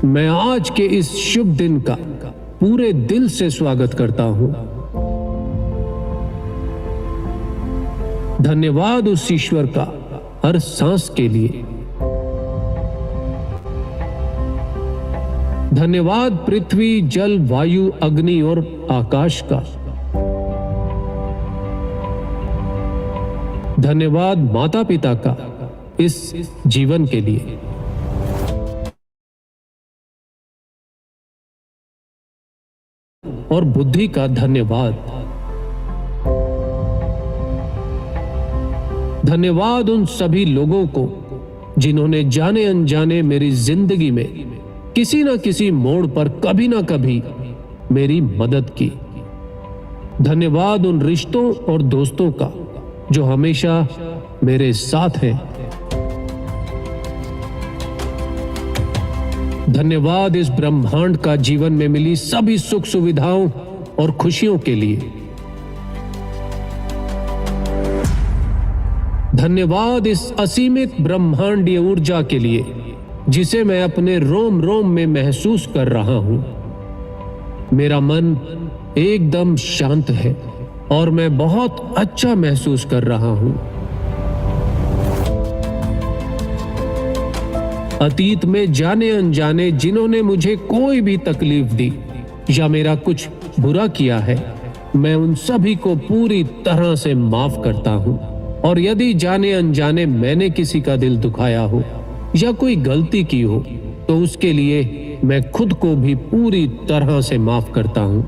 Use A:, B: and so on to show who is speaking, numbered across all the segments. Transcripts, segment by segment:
A: मैं आज के इस शुभ दिन का पूरे दिल से स्वागत करता हूं। धन्यवाद उस ईश्वर का हर सांस के लिए। धन्यवाद पृथ्वी, जल, वायु, अग्नि और आकाश का। धन्यवाद माता पिता का इस जीवन के लिए। और बुद्धि का धन्यवाद। धन्यवाद उन सभी लोगों को जिन्होंने जाने अनजाने मेरी जिंदगी में किसी न किसी मोड़ पर कभी ना कभी मेरी मदद की। धन्यवाद उन रिश्तों और दोस्तों का जो हमेशा मेरे साथ हैं। धन्यवाद इस ब्रह्मांड का जीवन में मिली सभी सुख सुविधाओं और खुशियों के लिए। धन्यवाद इस असीमित ब्रह्मांडीय ऊर्जा के लिए जिसे मैं अपने रोम रोम में महसूस कर रहा हूं। मेरा मन एकदम शांत है और मैं बहुत अच्छा महसूस कर रहा हूं। अतीत में जाने अनजाने जिन्होंने मुझे कोई भी तकलीफ दी या मेरा कुछ बुरा किया है, मैं उन सभी को पूरी तरह से माफ करता हूं। और यदि जाने अनजाने मैंने किसी का दिल दुखाया हो या कोई गलती की हो तो उसके लिए मैं खुद को भी पूरी तरह से माफ करता हूं।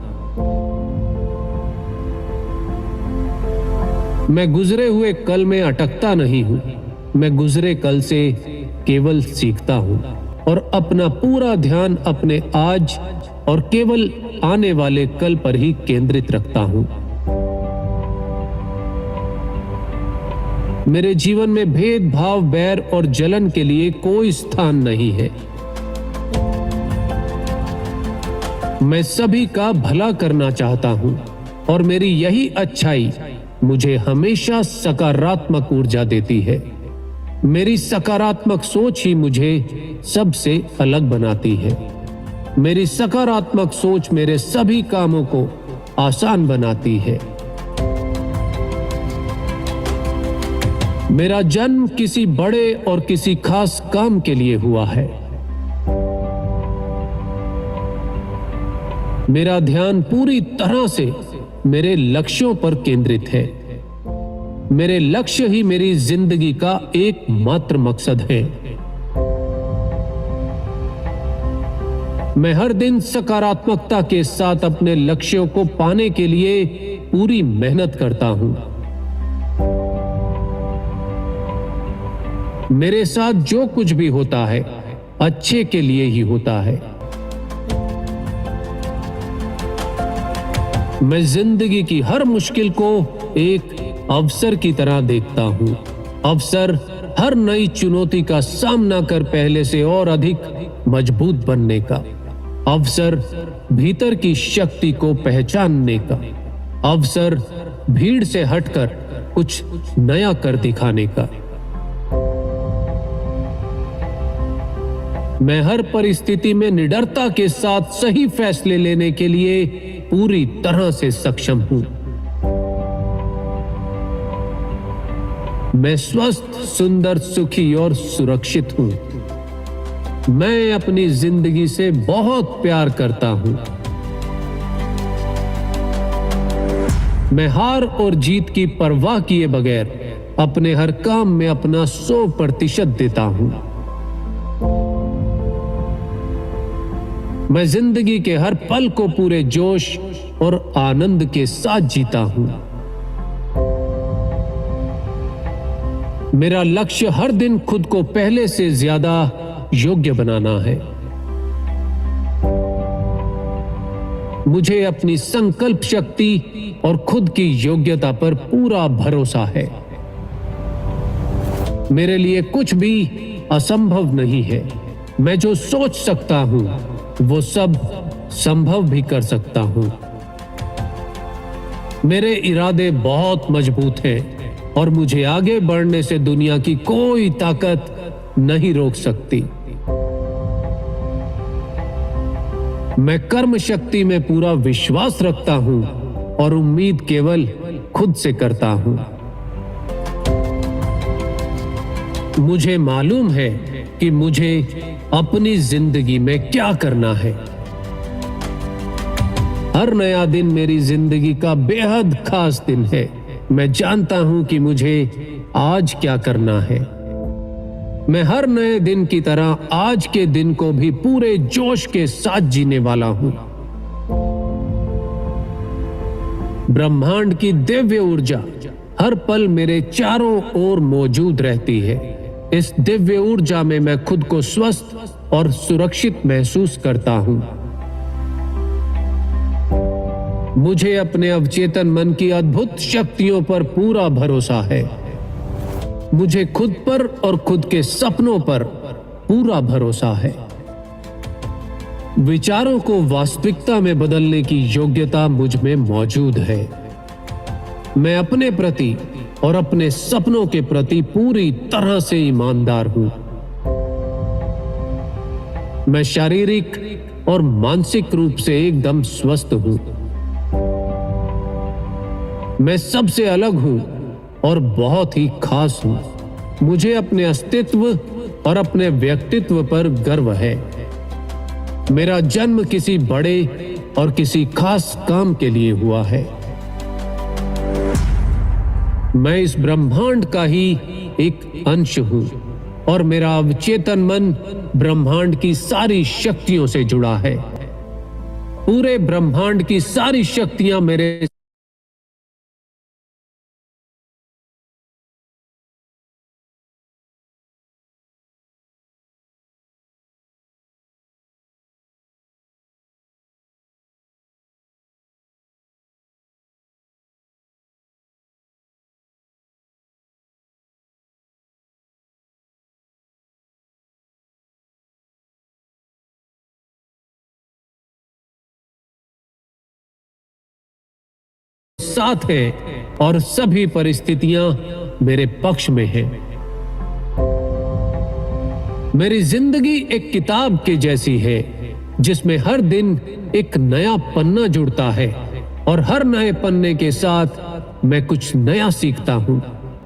A: मैं गुजरे हुए कल में अटकता नहीं हूं। मैं गुजरे कल से केवल सीखता हूं और अपना पूरा ध्यान अपने आज और केवल आने वाले कल पर ही केंद्रित रखता हूं। मेरे जीवन में भेदभाव, बैर और जलन के लिए कोई स्थान नहीं है। मैं सभी का भला करना चाहता हूं और मेरी यही अच्छाई मुझे हमेशा सकारात्मक ऊर्जा देती है। मेरी सकारात्मक सोच ही मुझे सबसे अलग बनाती है। मेरी सकारात्मक सोच मेरे सभी कामों को आसान बनाती है। मेरा जन्म किसी बड़े और किसी खास काम के लिए हुआ है। मेरा ध्यान पूरी तरह से मेरे लक्ष्यों पर केंद्रित है। मेरे लक्ष्य ही मेरी जिंदगी का एकमात्र मकसद है। मैं हर दिन सकारात्मकता के साथ अपने लक्ष्यों को पाने के लिए पूरी मेहनत करता हूं। मेरे साथ जो कुछ भी होता है अच्छे के लिए ही होता है। मैं जिंदगी की हर मुश्किल को एक अवसर की तरह देखता हूं। अवसर हर नई चुनौती का सामना कर पहले से और अधिक मजबूत बनने का। अवसर भीतर की शक्ति को पहचानने का। अवसर भीड़ से हटकर कुछ नया कर दिखाने का। मैं हर परिस्थिति में निडरता के साथ सही फैसले लेने के लिए पूरी तरह से सक्षम हूं। मैं स्वस्थ, सुंदर, सुखी और सुरक्षित हूं। मैं अपनी जिंदगी से बहुत प्यार करता हूं। मैं हार और जीत की परवाह किए बगैर अपने हर काम में अपना 100% देता हूं। मैं जिंदगी के हर पल को पूरे जोश और आनंद के साथ जीता हूं। मेरा लक्ष्य हर दिन खुद को पहले से ज्यादा योग्य बनाना है। मुझे अपनी संकल्प शक्ति और खुद की योग्यता पर पूरा भरोसा है। मेरे लिए कुछ भी असंभव नहीं है। मैं जो सोच सकता हूं वो सब संभव भी कर सकता हूं। मेरे इरादे बहुत मजबूत हैं और मुझे आगे बढ़ने से दुनिया की कोई ताकत नहीं रोक सकती। मैं कर्म शक्ति में पूरा विश्वास रखता हूं और उम्मीद केवल खुद से करता हूं। मुझे मालूम है कि मुझे अपनी जिंदगी में क्या करना है। हर नया दिन मेरी जिंदगी का बेहद खास दिन है। मैं जानता हूं कि मुझे आज क्या करना है। मैं हर नए दिन की तरह आज के दिन को भी पूरे जोश के साथ जीने वाला हूं। ब्रह्मांड की दिव्य ऊर्जा हर पल मेरे चारों ओर मौजूद रहती है। इस दिव्य ऊर्जा में मैं खुद को स्वस्थ और सुरक्षित महसूस करता हूं। मुझे अपने अवचेतन मन की अद्भुत शक्तियों पर पूरा भरोसा है। मुझे खुद पर और खुद के सपनों पर पूरा भरोसा है। विचारों को वास्तविकता में बदलने की योग्यता मुझ में मौजूद है। मैं अपने प्रति और अपने सपनों के प्रति पूरी तरह से ईमानदार हूं। मैं शारीरिक और मानसिक रूप से एकदम स्वस्थ हूं। मैं सबसे अलग हूं और बहुत ही खास हूं। मुझे अपने अस्तित्व और अपने व्यक्तित्व पर गर्व है। मेरा जन्म किसी बड़े और किसी खास काम के लिए हुआ है। मैं इस ब्रह्मांड का ही एक अंश हूं और मेरा अवचेतन मन ब्रह्मांड की सारी शक्तियों से जुड़ा है। पूरे ब्रह्मांड की सारी शक्तियां मेरे साथ है और सभी परिस्थितियां मेरे पक्ष में हैं। मेरी जिंदगी एक किताब के जैसी है जिसमें हर दिन एक नया पन्ना जुड़ता है और हर नए पन्ने के साथ मैं कुछ नया सीखता हूं,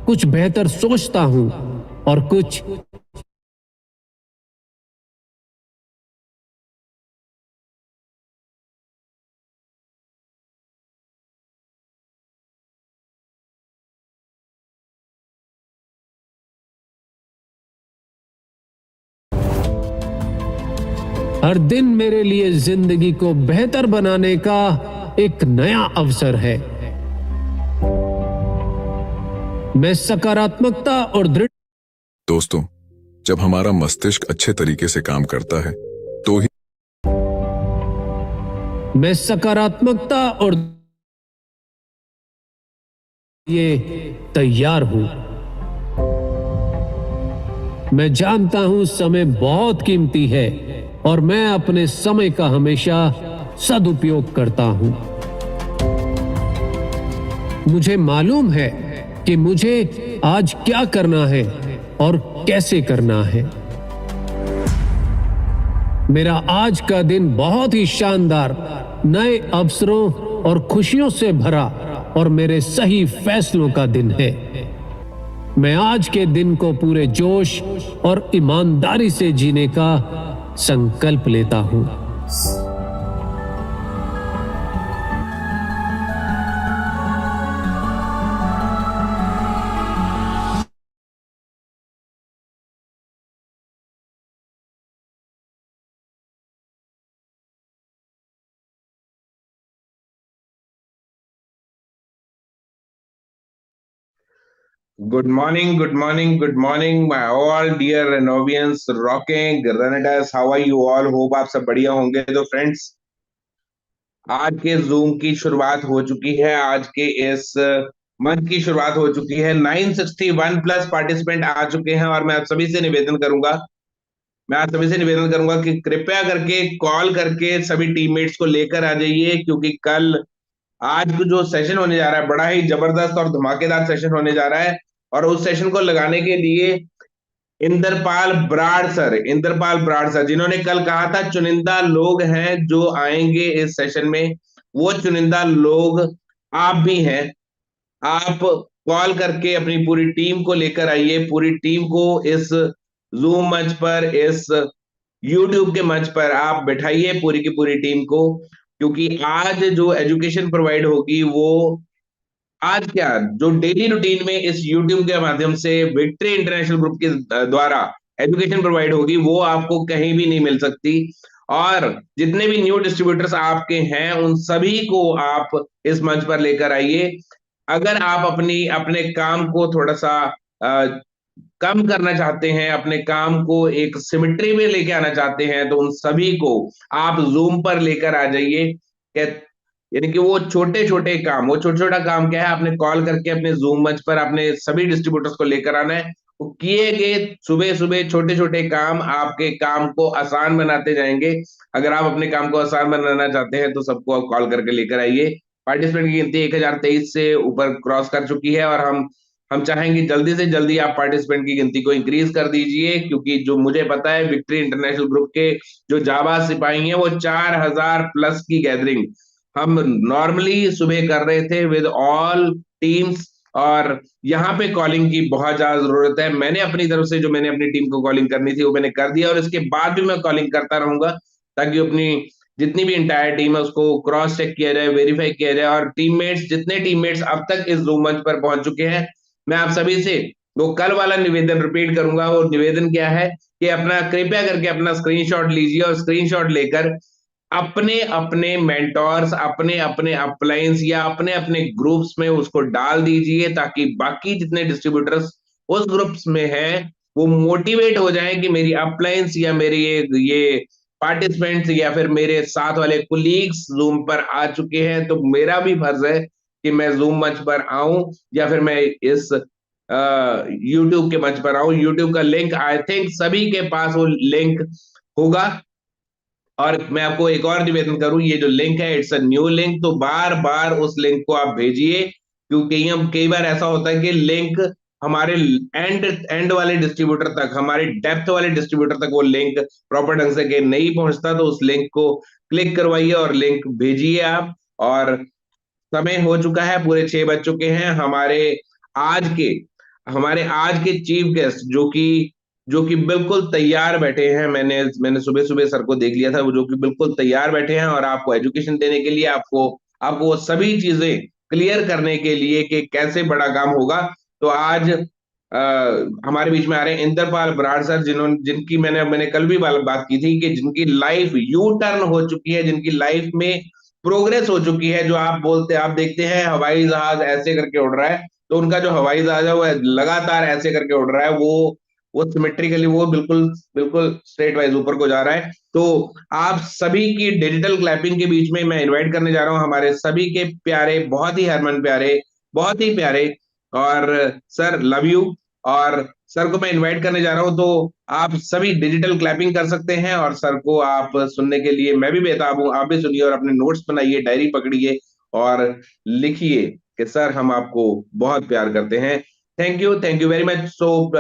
A: कुछ बेहतर सोचता हूं और कुछ हर दिन मेरे लिए जिंदगी को बेहतर बनाने का एक नया अवसर है। मैं सकारात्मकता और दृढ़
B: दोस्तों, जब हमारा मस्तिष्क अच्छे तरीके से काम करता है तो ही
A: मैं सकारात्मकता और ये तैयार हूं। मैं जानता हूं समय बहुत कीमती है और मैं अपने समय का हमेशा सदुपयोग करता हूं। मुझे मालूम है कि मुझे आज क्या करना है और कैसे करना है। मेरा आज का दिन बहुत ही शानदार, नए अवसरों और खुशियों से भरा और मेरे सही फैसलों का दिन है। मैं आज के दिन को पूरे जोश और ईमानदारी से जीने का संकल्प लेता हूं।
C: Good morning, good morning, good morning, my all dear Renovians, rocking, Granadas, how are you all? Hope आप सब बढ़िया होंगे। तो फ्रेंड्स, आज के जूम की शुरुआत हो चुकी है। आज के इस मंथ की शुरुआत हो चुकी है। 961 प्लस पार्टिसिपेंट आ चुके हैं और मैं आप सभी से निवेदन करूंगा कि कृपया करके कॉल करके सभी टीममेट्स को लेकर आ जाइए, क्योंकि कल आज को जो सेशन होने जा रहा है बड़ा ही जबरदस्त और धमाकेदार सेशन होने जा रहा है। और उस सेशन को लगाने के लिए इंद्रपाल बराड़ सर जिन्होंने कल कहा था चुनिंदा लोग हैं जो आएंगे इस सेशन में, वो चुनिंदा लोग आप भी हैं। आप कॉल करके अपनी पूरी टीम को लेकर आइए, पूरी टीम को इस जूम मंच पर, इस यूट्यूब के मंच पर आप बैठाइए पूरी की पूरी टीम को, क्योंकि आज जो एजुकेशन प्रोवाइड होगी वो आज क्या जो डेली रूटीन में इस यूट्यूब के माध्यम से विक्ट्री इंटरनेशनल ग्रुप के द्वारा एजुकेशन प्रोवाइड होगी वो आपको कहीं भी नहीं मिल सकती। और जितने भी न्यू डिस्ट्रीब्यूटर्स आपके हैं उन सभी को आप इस मंच पर लेकर आइए। अगर आप अपनी अपने काम को थोड़ा सा कम करना चाहते हैं, अपने काम को एक सिमेट्री में लेके आना चाहते हैं, तो उन सभी को आप जूम पर लेकर आ जाइए। यानी कि वो छोटे छोटे काम, वो छोटा छोटा काम क्या है, आपने कॉल करके अपने जूम मंच पर अपने सभी डिस्ट्रीब्यूटर्स को लेकर आना है। वो किए गए सुबह सुबह छोटे छोटे काम आपके काम को आसान बनाते जाएंगे। अगर आप अपने काम को आसान बनाना चाहते हैं तो सबको आप कॉल करके लेकर आइए। पार्टिसिपेंट की गिनती 1023 से ऊपर क्रॉस कर चुकी है और हम चाहेंगे जल्दी से जल्दी आप पार्टिसिपेंट की गिनती को इंक्रीज कर दीजिए, क्योंकि जो मुझे पता है विक्ट्री इंटरनेशनल ग्रुप के जो जाबाज सिपाही हैं वो 4000 प्लस की गैदरिंग हम नॉर्मली सुबह कर रहे थे विद ऑल टीम्स। और यहाँ पे कॉलिंग की बहुत ज्यादा जरूरत है। मैंने अपनी तरफ से जो मैंने अपनी टीम को कॉलिंग करनी थी वो मैंने कर दिया, और इसके बाद भी मैं कॉलिंग करता रहूंगा ताकि अपनी जितनी भी इंटायर टीम है उसको क्रॉस चेक किया जाए, वेरीफाई किया जाए। और टीममेट्स, जितने टीममेट्स अब तक इस जूम मंच पर पहुंच चुके हैं, मैं आप सभी से वो कल वाला निवेदन रिपीट करूंगा। वो निवेदन क्या है कि अपना कृपया करके अपना स्क्रीनशॉट लीजिए और स्क्रीनशॉट लेकर अपने अपने मेंटोर्स, अपने अपने अपलाइंस या अपने अपने ग्रुप्स में उसको डाल दीजिए, ताकि बाकी जितने डिस्ट्रीब्यूटर्स उस ग्रुप्स में हैं वो मोटिवेट हो जाएं कि मेरी अपलाइंस या मेरे ये पार्टिसिपेंट्स या फिर मेरे साथ वाले कुलीग्स जूम पर आ चुके हैं, तो मेरा भी फर्ज है कि मैं जूम मंच पर आऊं या फिर मैं इस यूट्यूब के मंच पर आऊं। यूट्यूब का लिंक आई थिंक सभी के पास वो लिंक होगा। और मैं आपको एक और निवेदन करूं, ये जो लिंक है इट्स अ न्यू लिंक, तो बार बार उस लिंक को आप भेजिए, क्योंकि हम कई बार ऐसा होता है कि लिंक हमारे एंड एंड वाले डिस्ट्रीब्यूटर तक, हमारे डेप्थ वाले डिस्ट्रीब्यूटर तक वो लिंक प्रॉपर ढंग से के नहीं पहुंचता, तो उस लिंक को क्लिक करवाइए और लिंक भेजिए आप। और समय हो चुका है, पूरे 6 बज चुके हैं। आज के हमारे आज के चीफ गेस्ट जो कि बिल्कुल तैयार बैठे हैं, मैंने सुबह सुबह सर को देख लिया था, वो जो कि बिल्कुल तैयार बैठे हैं और आपको एजुकेशन देने के लिए, आपको आपको वो सभी चीजें क्लियर करने के लिए कि कैसे बड़ा काम होगा। तो आज हमारे बीच में आ रहे हैं इंद्रपाल बराड़ सर, जिनकी मैंने कल भी बात की थी कि जिनकी लाइफ यू टर्न हो चुकी है, जिनकी लाइफ में प्रोग्रेस हो चुकी है। जो आप देखते हैं हवाई जहाज ऐसे करके उड़ रहा है, तो उनका जो हवाई जहाज है वो लगातार ऐसे करके उड़ रहा है, वो सिमेट्रिकली, वो बिल्कुल बिल्कुल स्ट्रेट वाइज ऊपर को जा रहा है। तो आप सभी की डिजिटल क्लैपिंग के बीच में मैं इनवाइट करने जा रहा हूं हमारे सभी के प्यारे, बहुत ही हरमन प्यारे, बहुत ही प्यारे, और सर लव यू। और सर को मैं इनवाइट करने जा रहा हूं, तो आप सभी डिजिटल क्लैपिंग कर सकते हैं और सर को आप सुनने के लिए मैं भी बेताब हूं। आप भी सुनिए और अपने नोट्स बनाइए, डायरी पकड़िए और लिखिए कि सर हम आपको बहुत प्यार करते हैं। Thank you very much. So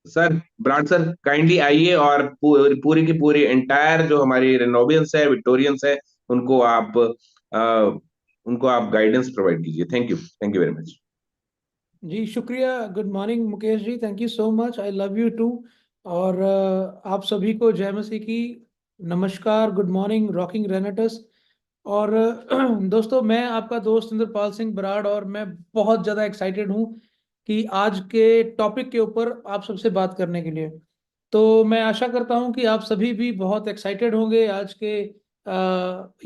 C: sir brand sir kindly आइए और पूरी की पूरी एंटायर जो हमारी रेनोवियंस है, विक्टोरियंस है, उनको आप गाइडेंस प्रोवाइड कीजिए। Thank you very much.
D: जी शुक्रिया। Good morning Mukesh ji, thank you so much, I love you too. और आप सभी को जय मसीह की, नमस्कार, गुड मॉर्निंग रॉकिंग रेनेटस। और दोस्तों, मैं आपका दोस्त इंद्रपाल सिंह बराड़, और मैं बहुत ज़्यादा एक्साइटेड हूँ कि आज के टॉपिक के ऊपर आप सबसे बात करने के लिए। तो मैं आशा करता हूँ कि आप सभी भी बहुत एक्साइटेड होंगे आज के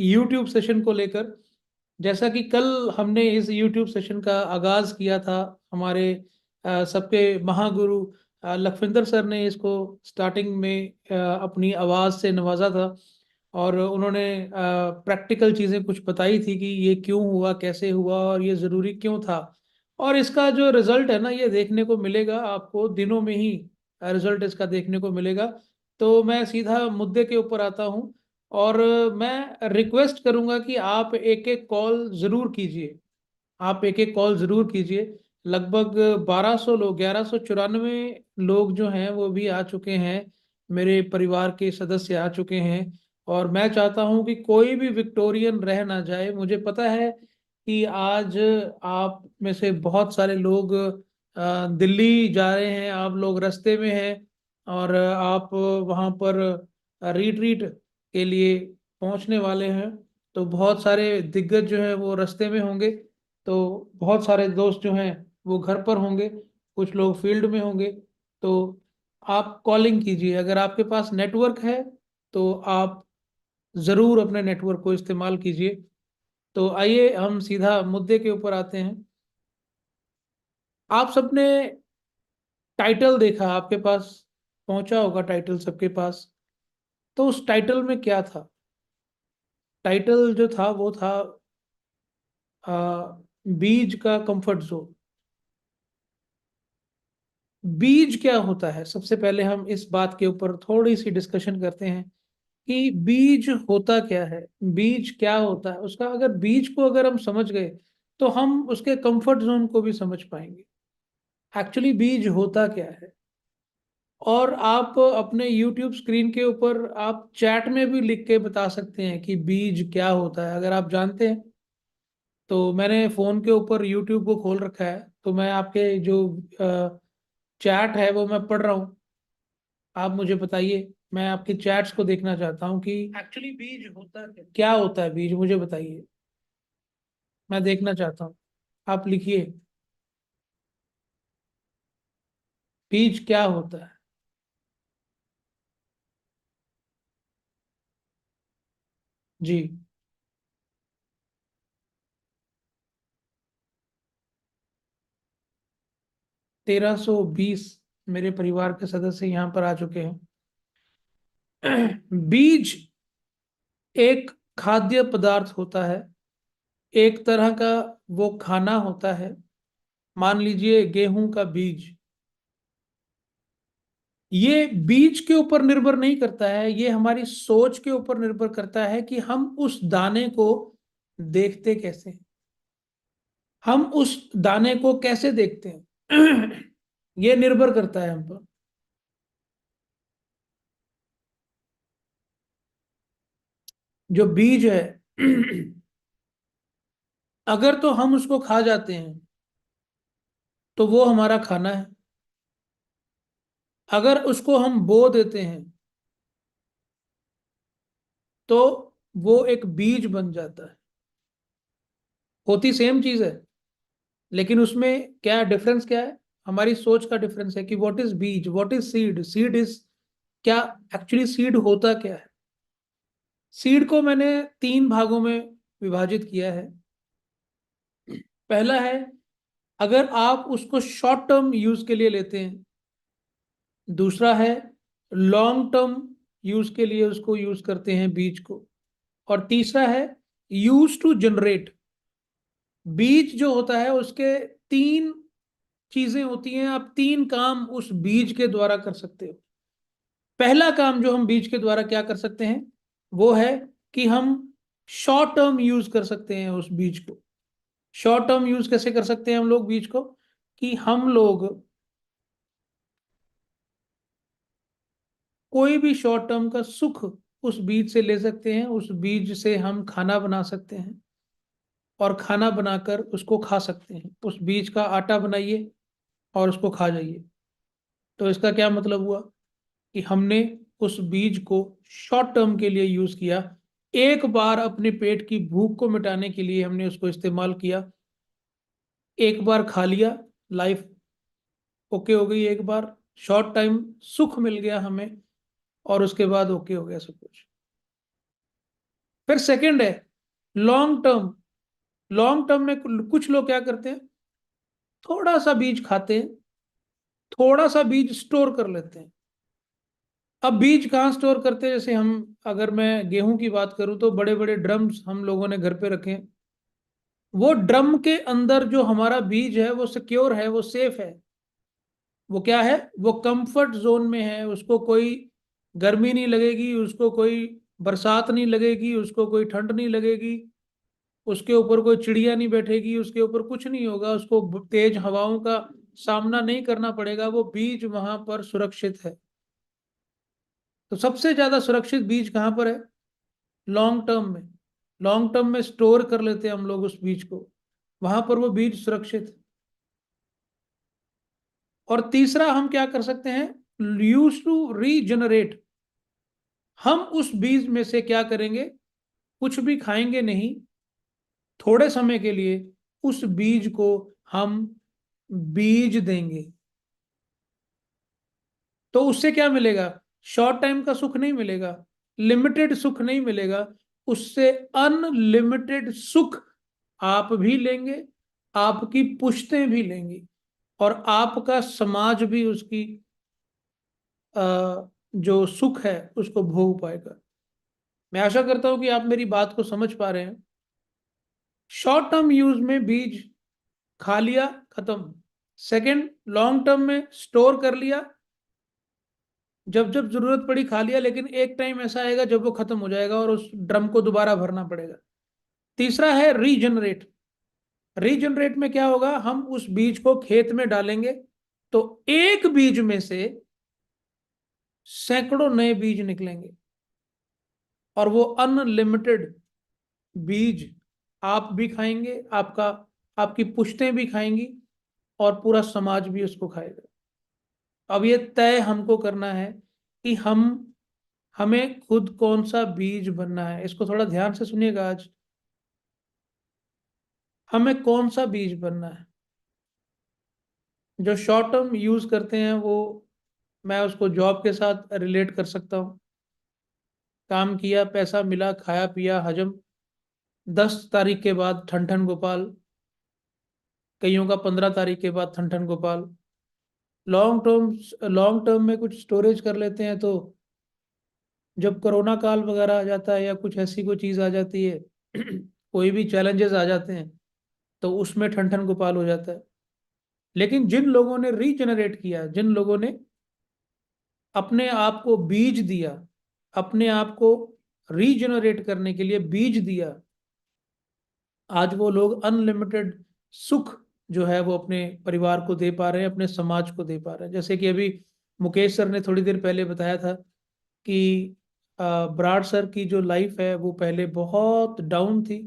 D: यूट्यूब सेशन को लेकर। जैसा कि कल हमने इस YouTube सेशन का आगाज किया था, हमारे सबके महागुरु लखविंदर सर ने इसको स्टार्टिंग में अपनी आवाज़ से नवाजा था, और उन्होंने प्रैक्टिकल चीज़ें कुछ बताई थी कि ये क्यों हुआ, कैसे हुआ और ये ज़रूरी क्यों था। और इसका जो रिजल्ट है ना, ये देखने को मिलेगा आपको, दिनों में ही रिजल्ट इसका देखने को मिलेगा। तो मैं सीधा मुद्दे के ऊपर आता हूँ, और मैं रिक्वेस्ट करूंगा कि आप एक एक कॉल ज़रूर कीजिए, आप एक एक कॉल ज़रूर कीजिए। लगभग 1200 लोग, 1194 लोग जो हैं वो भी आ चुके हैं, मेरे परिवार के सदस्य आ चुके हैं। और मैं चाहता हूं कि कोई भी विक्टोरियन रह ना जाए। मुझे पता है कि आज आप में से बहुत सारे लोग दिल्ली जा रहे हैं, आप लोग रास्ते में हैं, और आप वहां पर रिट्रीट के लिए पहुंचने वाले हैं। तो बहुत सारे दिग्गज जो हैं वो रास्ते में होंगे, तो बहुत सारे दोस्त जो हैं वो घर पर होंगे, कुछ लोग फील्ड में होंगे। तो आप कॉलिंग कीजिए, अगर आपके पास नेटवर्क है तो आप ज़रूर अपने नेटवर्क को इस्तेमाल कीजिए। तो आइए हम सीधा मुद्दे के ऊपर आते हैं। आप सबने टाइटल देखा, आपके पास पहुंचा होगा टाइटल सबके पास। तो उस टाइटल में क्या था? टाइटल जो था वो था आ, बीज का कंफर्ट जोन। बीज क्या होता है? सबसे पहले हम इस बात के ऊपर थोड़ी सी डिस्कशन करते हैं कि बीज होता क्या है, बीज क्या होता है। उसका अगर बीज को अगर हम समझ गए तो हम उसके कंफर्ट जोन को भी समझ पाएंगे। एक्चुअली बीज होता क्या है। और आप अपने YouTube स्क्रीन के ऊपर आप चैट में भी लिख के बता सकते हैं कि बीज क्या होता है, अगर आप जानते हैं। तो मैंने फ़ोन के ऊपर YouTube को खोल रखा है, तो मैं आपके जो चैट है वो मैं पढ़ रहा हूँ। आप मुझे बताइए, मैं आपके चैट्स को देखना चाहता हूँ कि एक्चुअली बीज होता क्या होता है। बीज मुझे बताइए, मैं देखना चाहता हूँ। आप लिखिए, बीज क्या होता है। जी। 1320 मेरे परिवार के सदस्य यहाँ पर आ चुके हैं। बीज एक खाद्य पदार्थ होता है, एक तरह का वो खाना होता है। मान लीजिए गेहूं का बीज, ये बीज के ऊपर निर्भर नहीं करता है, ये हमारी सोच के ऊपर निर्भर करता है कि हम उस दाने को देखते कैसे हैं, हम उस दाने को कैसे देखते हैं। ये निर्भर करता है हम पर। जो बीज है, अगर तो हम उसको खा जाते हैं तो वो हमारा खाना है। अगर उसको हम बो देते हैं तो वो एक बीज बन जाता है। होती सेम चीज है, लेकिन उसमें क्या डिफरेंस क्या है? हमारी सोच का डिफरेंस है कि व्हाट इज बीज, what is seed, seed is क्या। एक्चुअली सीड होता क्या है? सीड को मैंने 3 भागों में विभाजित किया है। पहला है, अगर आप उसको शॉर्ट टर्म यूज के लिए लेते हैं। दूसरा है, लॉन्ग टर्म यूज के लिए उसको यूज करते हैं बीज को। और तीसरा है, यूज टू जनरेट। बीज जो होता है उसके 3 चीजें होती हैं, आप 3 काम उस बीज के द्वारा कर सकते हो। पहला काम जो हम बीज के द्वारा क्या कर सकते हैं, वो है कि हम शॉर्ट टर्म यूज कर सकते हैं उस बीज को। शॉर्ट टर्म यूज कैसे कर सकते हैं हम लोग बीज को? कि हम लोग कोई भी शॉर्ट टर्म का सुख उस बीज से ले सकते हैं। उस बीज से हम खाना बना सकते हैं और खाना बनाकर उसको खा सकते हैं। उस बीज का आटा बनाइए और उसको खा जाइए। तो इसका क्या मतलब हुआ कि हमने उस बीज को शॉर्ट टर्म के लिए यूज किया। एक बार अपने पेट की भूख को मिटाने के लिए हमने उसको इस्तेमाल किया। एक बार खा लिया, लाइफ ओके हो गई। एक बार शॉर्ट टाइम सुख मिल गया हमें, और उसके बाद ओके हो गया सब कुछ। फिर सेकंड है लॉन्ग टर्म। लॉन्ग टर्म में कुछ लोग क्या करते हैं, थोड़ा सा बीज खाते हैं, थोड़ा सा बीज स्टोर कर लेते हैं। अब बीज कहाँ स्टोर करते हैं? जैसे हम, अगर मैं गेहूं की बात करूं तो बड़े बड़े ड्रम्स हम लोगों ने घर पे रखे हैं। वो ड्रम के अंदर जो हमारा बीज है वो सिक्योर है, वो सेफ है। वो क्या है? वो कंफर्ट जोन में है। उसको कोई गर्मी नहीं लगेगी, उसको कोई बरसात नहीं लगेगी, उसको कोई ठंड नहीं लगेगी। उसके ऊपर कोई चिड़िया नहीं बैठेगी, उसके ऊपर कुछ नहीं होगा, उसको तेज हवाओं का सामना नहीं करना पड़ेगा, वो बीज वहां पर सुरक्षित है। तो सबसे ज्यादा सुरक्षित बीज कहाँ पर है? लॉन्ग टर्म में। लॉन्ग टर्म में स्टोर कर लेते हैं हम लोग उस बीज को, वहां पर वो बीज सुरक्षित है। और तीसरा हम क्या कर सकते हैं? Use to regenerate. हम उस बीज में से क्या करेंगे? कुछ भी खाएंगे नहीं, थोड़े समय के लिए उस बीज को हम बीज देंगे। तो उससे क्या मिलेगा? शॉर्ट टाइम का सुख नहीं मिलेगा, लिमिटेड सुख नहीं मिलेगा, उससे अनलिमिटेड सुख आप भी लेंगे, आपकी पुश्तें भी लेंगी, और आपका समाज भी उसकी जो सुख है उसको भोग पाएगा। मैं आशा करता हूं कि आप मेरी बात को समझ पा रहे हैं। शॉर्ट टर्म यूज में बीज खा लिया, खत्म। सेकंड, लॉन्ग टर्म में स्टोर कर लिया, जब जब जरूरत पड़ी खा लिया, लेकिन एक टाइम ऐसा आएगा जब वो खत्म हो जाएगा और उस ड्रम को दोबारा भरना पड़ेगा। तीसरा है रीजनरेट। रीजनरेट में क्या होगा? हम उस बीज को खेत में डालेंगे, तो एक बीज में से सैकड़ों नए बीज निकलेंगे, और वो अनलिमिटेड बीज आप भी खाएंगे, आपका आपकी पुश्तें भी खाएंगी, और पूरा समाज भी उसको खाएगा। अब ये तय हमको करना है कि हमें खुद कौन सा बीज बनना है। इसको थोड़ा ध्यान से सुनिएगा। आज हमें कौन सा बीज बनना है? जो शॉर्ट टर्म यूज करते हैं वो, मैं उसको जॉब के साथ रिलेट कर सकता हूँ। काम किया, पैसा मिला, खाया पिया, हजम, 10 तारीख के बाद ठन ठन गोपाल, कईयों का 15 तारीख के बाद ठन ठन गोपाल। लॉन्ग टर्म में कुछ स्टोरेज कर लेते हैं, तो जब कोरोना काल वगैरह आ जाता है या कुछ ऐसी कोई चीज आ जाती है कोई भी चैलेंजेस आ जाते हैं, तो उसमें ठन ठन गोपाल हो जाता है। लेकिन जिन लोगों ने रीजनरेट किया, जिन लोगों ने अपने आप को बीज दिया, अपने आप को रीजनरेट करने के लिए बीज दिया, आज वो लोग अनलिमिटेड सुख जो है वो अपने परिवार को दे पा रहे हैं, अपने समाज को दे पा रहे हैं। जैसे कि अभी मुकेश सर ने थोड़ी देर पहले बताया था कि बराड़ सर की जो लाइफ है वो पहले बहुत डाउन थी,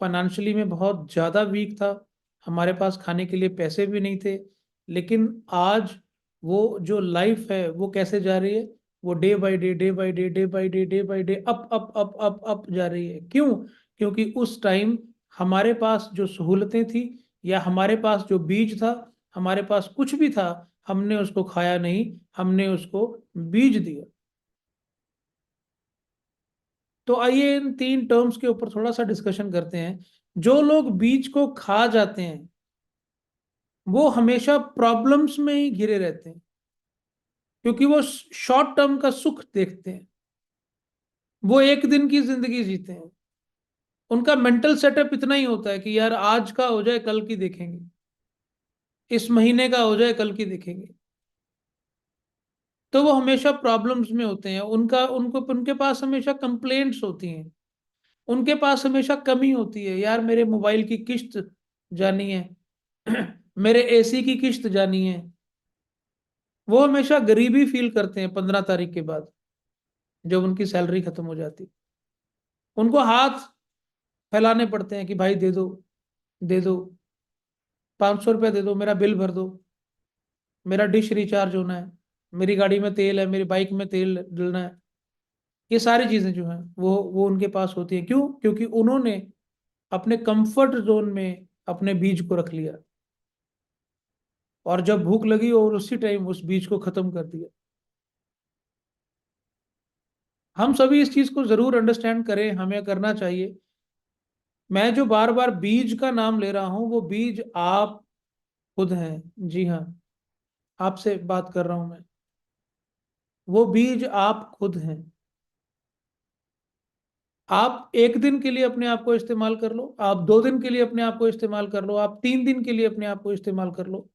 D: फाइनेंशियली में बहुत ज़्यादा वीक था, हमारे पास खाने के लिए पैसे भी नहीं थे। लेकिन आज वो जो लाइफ है वो कैसे जा रही है? वो day by day, day by day, day by day, day by day up up up up up जा रही है। क्यों? क्योंकि उस टाइम हमारे पास जो सहूलतें थी, या हमारे पास जो बीज था, हमारे पास कुछ भी था, हमने उसको खाया नहीं, हमने उसको बीज दिया। तो आइए इन 3 टर्म्स के ऊपर थोड़ा सा डिस्कशन करते हैं। जो लोग बीज को खा जाते हैं वो हमेशा प्रॉब्लम्स में ही घिरे रहते हैं, क्योंकि वो शॉर्ट टर्म का सुख देखते हैं, वो एक दिन की जिंदगी जीते हैं। उनका मेंटल सेटअप इतना ही होता है कि यार आज का हो जाए कल की देखेंगे, इस महीने का हो जाए कल की देखेंगे। तो वो हमेशा प्रॉब्लम्स में होते हैं, उनका उनको उनके पास हमेशा कंप्लेंट्स होती हैं, उनके पास हमेशा कमी होती है। यार मेरे मोबाइल की किस्त जानी है मेरे एसी की किस्त जानी है। वो हमेशा गरीबी फील करते हैं 15 तारीख के बाद, जब उनकी सैलरी खत्म हो जाती। उनको हाथ फैलाने पड़ते हैं कि भाई दे दो, दे दो, 500 रुपया दे दो, मेरा बिल भर दो, मेरा डिश रिचार्ज होना है, मेरी गाड़ी में तेल है, मेरी बाइक में तेल डलना है। ये सारी चीजें जो हैं वो उनके पास होती हैं। क्यों? क्योंकि उन्होंने अपने कंफर्ट जोन में अपने बीज को रख लिया, और जब भूख लगी और उसी टाइम उस बीज को खत्म कर दिया। हम सभी इस चीज को जरूर अंडरस्टैंड करें, हमें करना चाहिए। मैं जो बार बार बीज का नाम ले रहा हूं वो बीज आप खुद हैं। जी हाँ, आपसे बात कर रहा हूं मैं। वो बीज आप खुद हैं। आप एक दिन के लिए अपने आप को इस्तेमाल कर लो, आप 2 दिन के लिए अपने आप को इस्तेमाल कर लो, आप 3 दिन के लिए अपने आप को इस्तेमाल कर लो,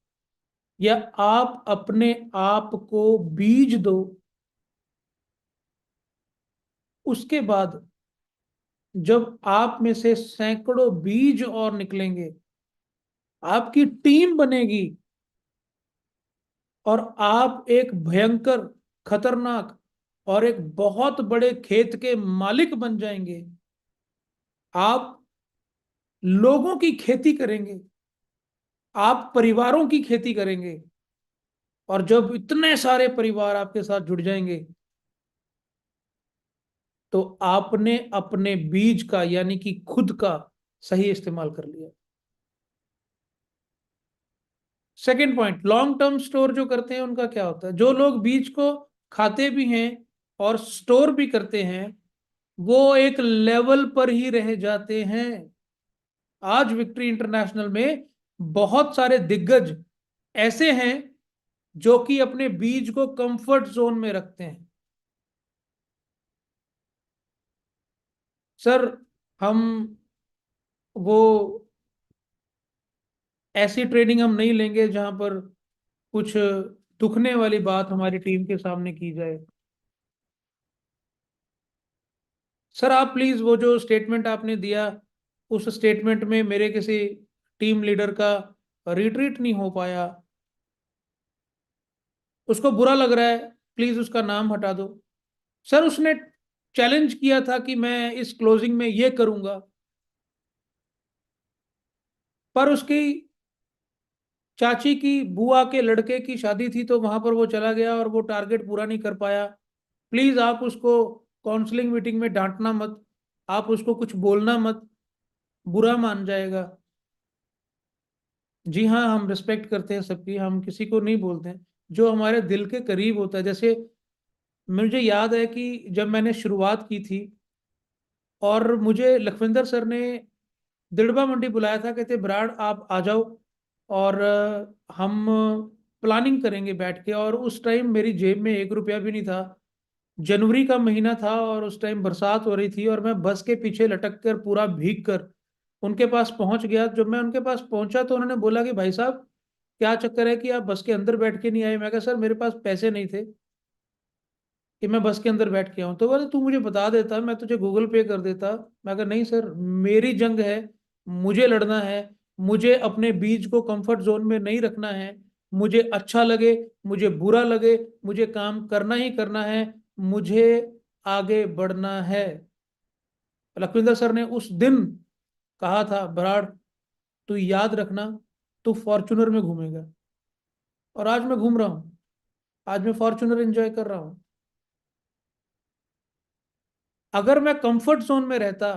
D: या आप अपने आप को बीज दो। उसके बाद जब आप में से सैकड़ों बीज और निकलेंगे, आपकी टीम बनेगी और आप एक भयंकर, खतरनाक और एक बहुत बड़े खेत के मालिक बन जाएंगे। आप लोगों की खेती करेंगे, आप परिवारों की खेती करेंगे, और जब इतने सारे परिवार आपके साथ जुड़ जाएंगे तो आपने अपने बीज का यानी कि खुद का सही इस्तेमाल कर लिया। Second point, long term store जो करते हैं उनका क्या होता है? जो लोग बीज को खाते भी हैं और स्टोर भी करते हैं, वो एक लेवल पर ही रह जाते हैं। आज विक्ट्री इंटरनेशनल में बहुत सारे दिग्गज ऐसे हैं जो कि अपने बीज को कंफर्ट जोन में रखते हैं। सर, हम वो ऐसी ट्रेनिंग हम नहीं लेंगे जहां पर कुछ दुखने वाली बात हमारी टीम के सामने की जाए। सर, आप प्लीज वो जो स्टेटमेंट आपने दिया, उस स्टेटमेंट में मेरे किसी टीम लीडर का रिट्रीट नहीं हो पाया, उसको बुरा लग रहा है, प्लीज उसका नाम हटा दो। सर, उसने चैलेंज किया था कि मैं इस क्लोजिंग में ये करूंगा, पर उसकी चाची की बुआ के लड़के की शादी थी तो वहां पर वो चला गया और वो टारगेट पूरा नहीं कर पाया। प्लीज आप उसको काउंसलिंग मीटिंग में डांटना मत, आप उसको कुछ बोलना मत, बुरा मान जाएगा। जी हाँ, हम रिस्पेक्ट करते हैं सबकी, हम किसी को नहीं बोलते हैं। जो हमारे दिल के करीब होता है, जैसे मुझे याद है कि जब मैंने शुरुआत की थी और मुझे लखविंदर सर ने दिड़बा मंडी बुलाया था, कहते बराड़ आप आ जाओ और हम प्लानिंग करेंगे बैठ के। और उस टाइम मेरी जेब में 1 रुपया भी नहीं था, जनवरी का महीना था और उस टाइम बरसात हो रही थी और मैं बस के पीछे लटक कर पूरा भीग कर उनके पास पहुंच गया। जब मैं उनके पास पहुंचा तो उन्होंने बोला कि भाई साहब, क्या चक्कर है कि आप बस के अंदर बैठ के नहीं आए? मैं कहा सर, मेरे पास पैसे नहीं थे कि मैं बस के अंदर बैठ के आऊं। तो बोले तू मुझे बता देता, मैं तुझे गूगल पे कर देता। मैं कहा नहीं सर, मेरी जंग है, मुझे लड़ना है, मुझे अपने बीज को कंफर्ट जोन में नहीं रखना है। मुझे अच्छा लगे, मुझे बुरा लगे, मुझे काम करना ही करना है, मुझे आगे बढ़ना है। लखविंदर सर ने उस दिन कहा था, बराड़ तू याद रखना, तू फॉर्चूनर में घूमेगा। और आज मैं घूम रहा हूं, आज मैं फॉर्चूनर एंजॉय कर रहा हूं। अगर मैं कंफर्ट जोन में रहता,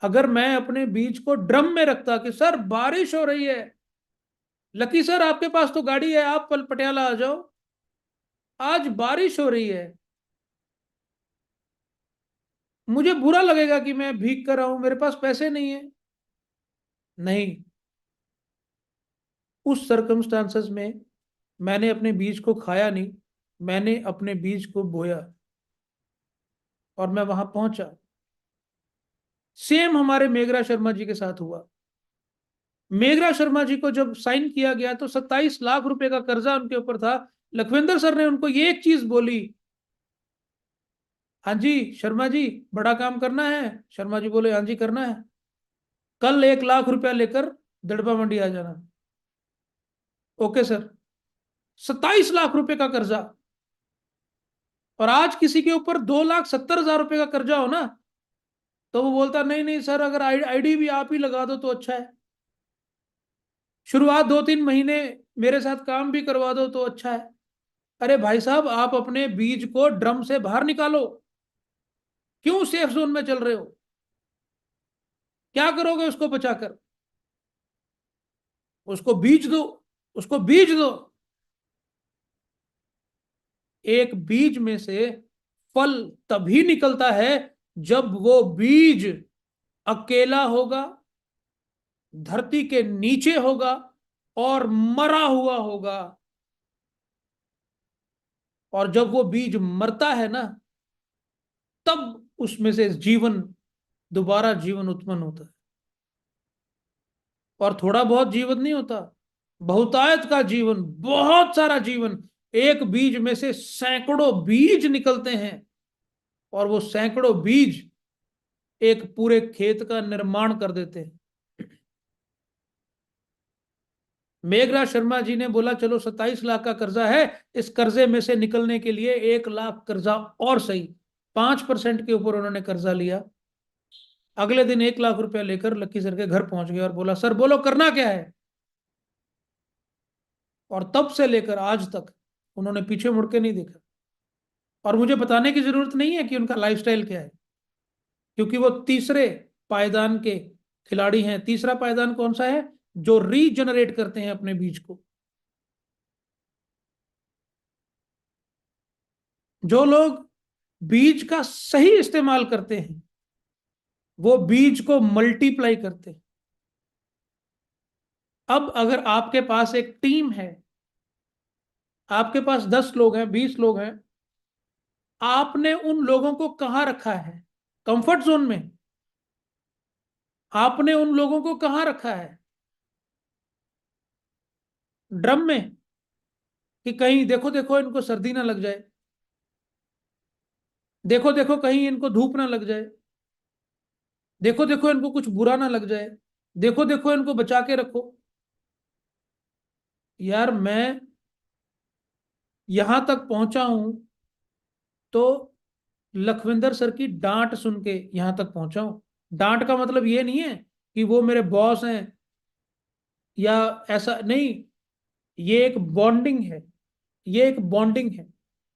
D: अगर मैं अपने बीज को ड्रम में रखता कि सर बारिश हो रही है, लकी सर आपके पास तो गाड़ी है, आप पटियाला आ जाओ, आज बारिश हो रही है, मुझे बुरा लगेगा कि मैं भीग कर आऊं, मेरे पास पैसे नहीं है? नहीं, उस सर्कमस्टांसेस में मैंने अपने बीज को खाया नहीं, मैंने अपने बीज को बोया और मैं वहां पहुंचा। सेम हमारे मेघरा शर्मा जी के साथ हुआ। मेघरा शर्मा जी को जब साइन किया गया तो 27 लाख रुपए का कर्जा उनके ऊपर था। लखविंदर सर ने उनको ये एक चीज बोली, हाँ जी शर्मा जी, बड़ा काम करना है? शर्मा जी बोले हाँ जी करना है, कल 1 लाख रुपया लेकर दड़बा मंडी आ जाना। Okay sir. 27 लाख रुपए का कर्जा। और आज किसी के ऊपर 2,70,000 रुपए का कर्जा हो ना, तो वो बोलता नहीं नहीं सर, अगर आईडी भी आप ही लगा दो तो अच्छा है, शुरुआत 2-3 महीने मेरे साथ काम भी करवा दो तो अच्छा है। अरे भाई साहब, आप अपने बीज को ड्रम से बाहर निकालो, क्यों सेफ जोन में चल रहे हो? क्या करोगे उसको बचाकर? उसको बीज दो, उसको बीज दो। एक बीज में से फल तभी निकलता है जब वो बीज अकेला होगा, धरती के नीचे होगा और मरा हुआ होगा। और जब वो बीज मरता है ना, तब उसमें से जीवन, दोबारा जीवन उत्पन्न होता है। और थोड़ा बहुत जीवन नहीं होता, बहुतायत का जीवन, बहुत सारा जीवन। एक बीज में से सैकड़ों बीज निकलते हैं और वो सैकड़ों बीज एक पूरे खेत का निर्माण कर देते हैं। मेघराज शर्मा जी ने बोला चलो 27 लाख का कर्जा है, इस कर्जे में से निकलने के लिए 1 लाख कर्जा और सही, 5% के ऊपर उन्होंने कर्जा लिया। अगले दिन 1 लाख रुपया लेकर लक्की सर के घर पहुंच गया और बोला सर बोलो करना क्या है। और तब से लेकर आज तक उन्होंने पीछे मुड़ के नहीं देखा। और मुझे बताने की जरूरत नहीं है कि उनका लाइफस्टाइल क्या है, क्योंकि वो तीसरे पायदान के खिलाड़ी हैं। तीसरा पायदान कौन सा है? जो रीजनरेट करते हैं अपने बीज को। जो लोग बीज का सही इस्तेमाल करते हैं वो बीज को मल्टीप्लाई करते हैं। अब अगर आपके पास एक टीम है, आपके पास 10 लोग हैं, 20 लोग हैं, आपने उन लोगों को कहां रखा है? कंफर्ट जोन में। आपने उन लोगों को कहां रखा है? ड्रम में, कि कहीं देखो देखो इनको सर्दी ना लग जाए, देखो देखो कहीं इनको धूप ना लग जाए, देखो देखो इनको कुछ बुरा ना लग जाए, देखो देखो इनको बचा के रखो। यार मैं यहां तक पहुंचा हूं तो लखविंदर सर की डांट सुन के यहां तक पहुंचा हूं। डांट का मतलब ये नहीं है कि वो मेरे बॉस हैं या ऐसा नहीं, ये एक बॉन्डिंग है, ये एक बॉन्डिंग है।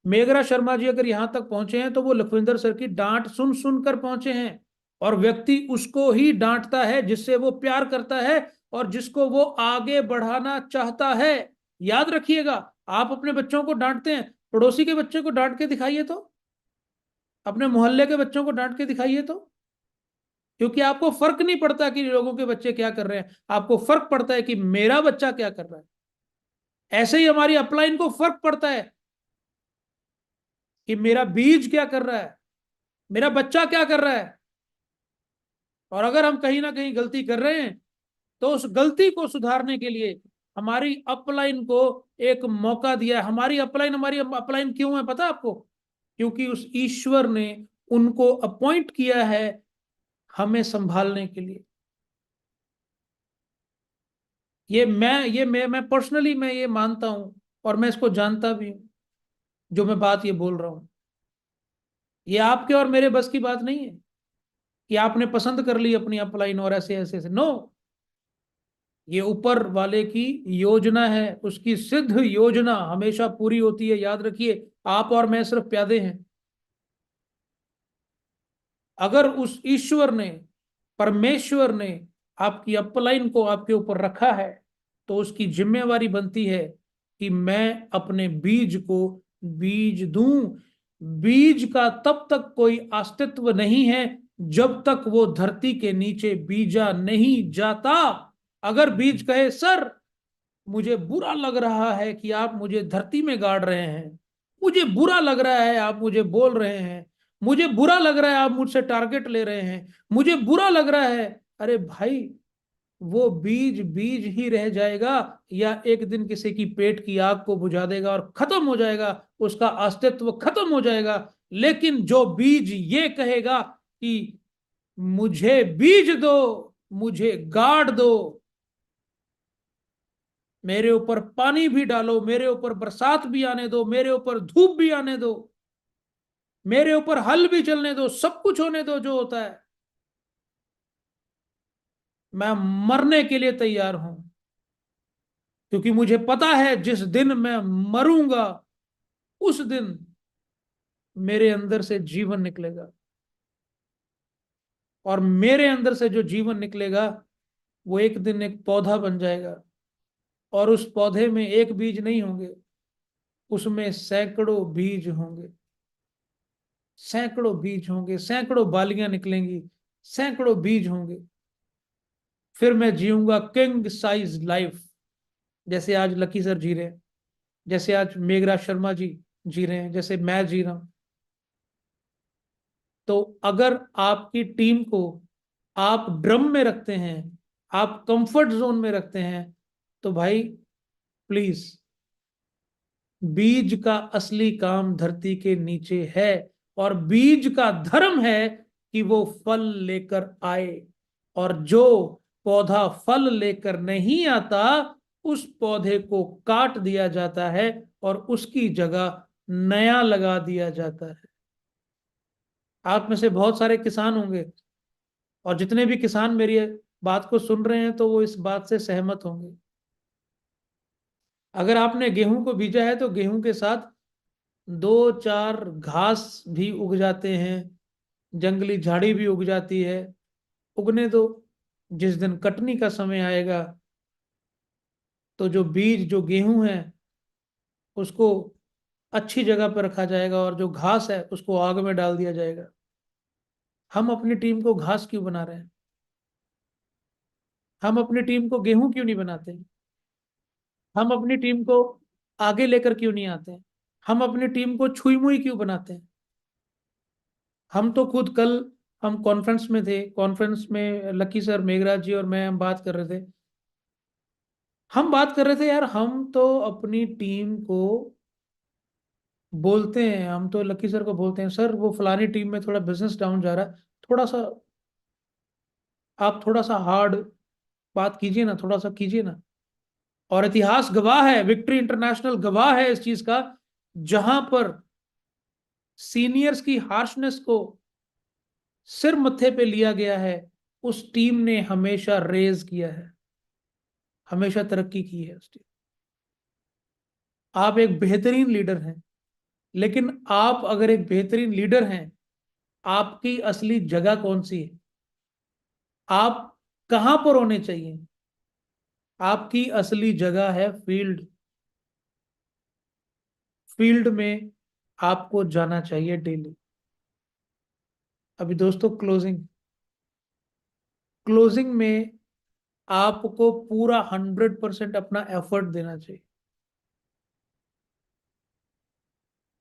D: मेघरा शर्मा जी अगर यहां तक पहुंचे हैं तो वो लखविंदर सर की डांट सुन सुनकर पहुंचे हैं। और व्यक्ति उसको ही डांटता है जिससे वो प्यार करता है और जिसको वो आगे बढ़ाना चाहता है। याद रखिएगा, आप अपने बच्चों को डांटते हैं, पड़ोसी के बच्चे को डांट के दिखाइए तो, अपने मोहल्ले के बच्चों को डांट के दिखाइए तो। क्योंकि आपको फर्क नहीं पड़ता कि लोगों के बच्चे क्या कर रहे हैं, आपको फर्क पड़ता है कि मेरा बच्चा क्या कर रहा है। ऐसे ही हमारी अपलाइन को फर्क पड़ता है कि मेरा बीज क्या कर रहा है, मेरा बच्चा क्या कर रहा है। और अगर हम कहीं ना कहीं गलती कर रहे हैं तो उस गलती को सुधारने के लिए हमारी अपलाइन को एक मौका दिया है। हमारी अपलाइन क्यों है पता आपको? क्योंकि उस ईश्वर ने उनको अपॉइंट किया है हमें संभालने के लिए। मैं पर्सनली मैं ये मानता हूं और मैं इसको जानता भी हूं, जो मैं बात ये बोल रहा हूं। ये आपके और मेरे बस की बात नहीं है कि आपने पसंद कर ली अपनी अपलाइन और ऐसे ऐसे ऐसे। नो, ये ऊपर वाले की योजना है, उसकी सिद्ध योजना हमेशा पूरी होती है। याद रखिए, आप और मैं सिर्फ प्यादे हैं। अगर उस ईश्वर ने, परमेश्वर ने आपकी अपलाइन को आपके ऊपर रखा है तो उसकी जिम्मेवारी बनती है कि मैं अपने बीज को बीज दूं। बीज का तब तक कोई अस्तित्व नहीं है जब तक वो धरती के नीचे बीजा नहीं जाता। अगर बीज कहे सर मुझे बुरा लग रहा है कि आप मुझे धरती में गाड़ रहे हैं, मुझे बुरा लग रहा है आप मुझे बोल रहे हैं, मुझे बुरा लग रहा है आप मुझसे टारगेट ले रहे हैं, मुझे बुरा लग रहा है, अरे भाई वो बीज बीज ही रह जाएगा या एक दिन किसी की पेट की आग को बुझा देगा और खत्म हो जाएगा, उसका अस्तित्व खत्म हो जाएगा। लेकिन जो बीज ये कहेगा कि मुझे बीज दो, मुझे गाड़ दो, मेरे ऊपर पानी भी डालो, मेरे ऊपर बरसात भी आने दो, मेरे ऊपर धूप भी आने दो, मेरे ऊपर हल भी चलने दो, सब कुछ होने दो जो होता है, मैं मरने के लिए तैयार हूं। क्योंकि मुझे पता है जिस दिन मैं मरूंगा उस दिन मेरे अंदर से जीवन निकलेगा। और मेरे अंदर से जो जीवन निकलेगा वो एक दिन एक पौधा बन जाएगा। और उस पौधे में एक बीज नहीं होंगे, उसमें सैकड़ों बीज होंगे, सैकड़ों बीज होंगे, सैकड़ों बालियां निकलेंगी, सैकड़ों बीज होंगे। फिर मैं जीऊंगा किंग साइज लाइफ, जैसे आज लकी सर जी रहे हैं, जैसे आज मेघराज शर्मा जी जी रहे हैं, जैसे मैं जी रहा हूं। तो अगर आपकी टीम को आप ड्रम में रखते हैं, आप कंफर्ट जोन में रखते हैं, तो भाई प्लीज, बीज का असली काम धरती के नीचे है। और बीज का धर्म है कि वो फल लेकर आए, और जो पौधा फल लेकर नहीं आता उस पौधे को काट दिया जाता है और उसकी जगह नया लगा दिया जाता है। आप में से बहुत सारे किसान होंगे, और जितने भी किसान मेरी बात को सुन रहे हैं तो वो इस बात से सहमत होंगे। अगर आपने गेहूं को बीजा है तो गेहूं के साथ दो चार घास भी उग जाते हैं, जंगली झाड़ी भी उग जाती है। उगने दो, जिस दिन कटनी का समय आएगा तो जो बीज, जो गेहूं है, उसको अच्छी जगह पर रखा जाएगा और जो घास है उसको आग में डाल दिया जाएगा। हम अपनी टीम को घास क्यों बना रहे हैं? हम अपनी टीम को गेहूं क्यों नहीं बनाते? हम अपनी टीम को आगे लेकर क्यों नहीं आते? हम अपनी टीम को छुई मुई क्यों बनाते हैं? हम तो खुद कल, हम कॉन्फ्रेंस में थे, कॉन्फ्रेंस में लकी सर, मेघराज जी और मैं, हम बात कर रहे थे। हम बात कर रहे थे यार, हम तो अपनी टीम को बोलते हैं, हम तो लकी सर को बोलते हैं, सर वो फलानी टीम में थोड़ा बिजनेस डाउन जा रहा है, थोड़ा सा आप थोड़ा सा हार्ड बात कीजिए ना, थोड़ा सा कीजिए ना। और इतिहास गवाह है, विक्ट्री इंटरनेशनल गवाह है इस चीज का, जहां पर सीनियर्स की हार्शनेस को सिर मत्थे पे लिया गया है, उस टीम ने हमेशा रेज किया है, हमेशा तरक्की की है उस टीम। आप एक बेहतरीन लीडर हैं, लेकिन आप अगर एक बेहतरीन लीडर हैं, आपकी असली जगह कौन सी है? आप कहां पर होने चाहिए? आपकी असली जगह है फील्ड। फील्ड में आपको जाना चाहिए डेली। अभी दोस्तों क्लोजिंग, क्लोजिंग में आपको पूरा 100% अपना एफर्ट देना चाहिए।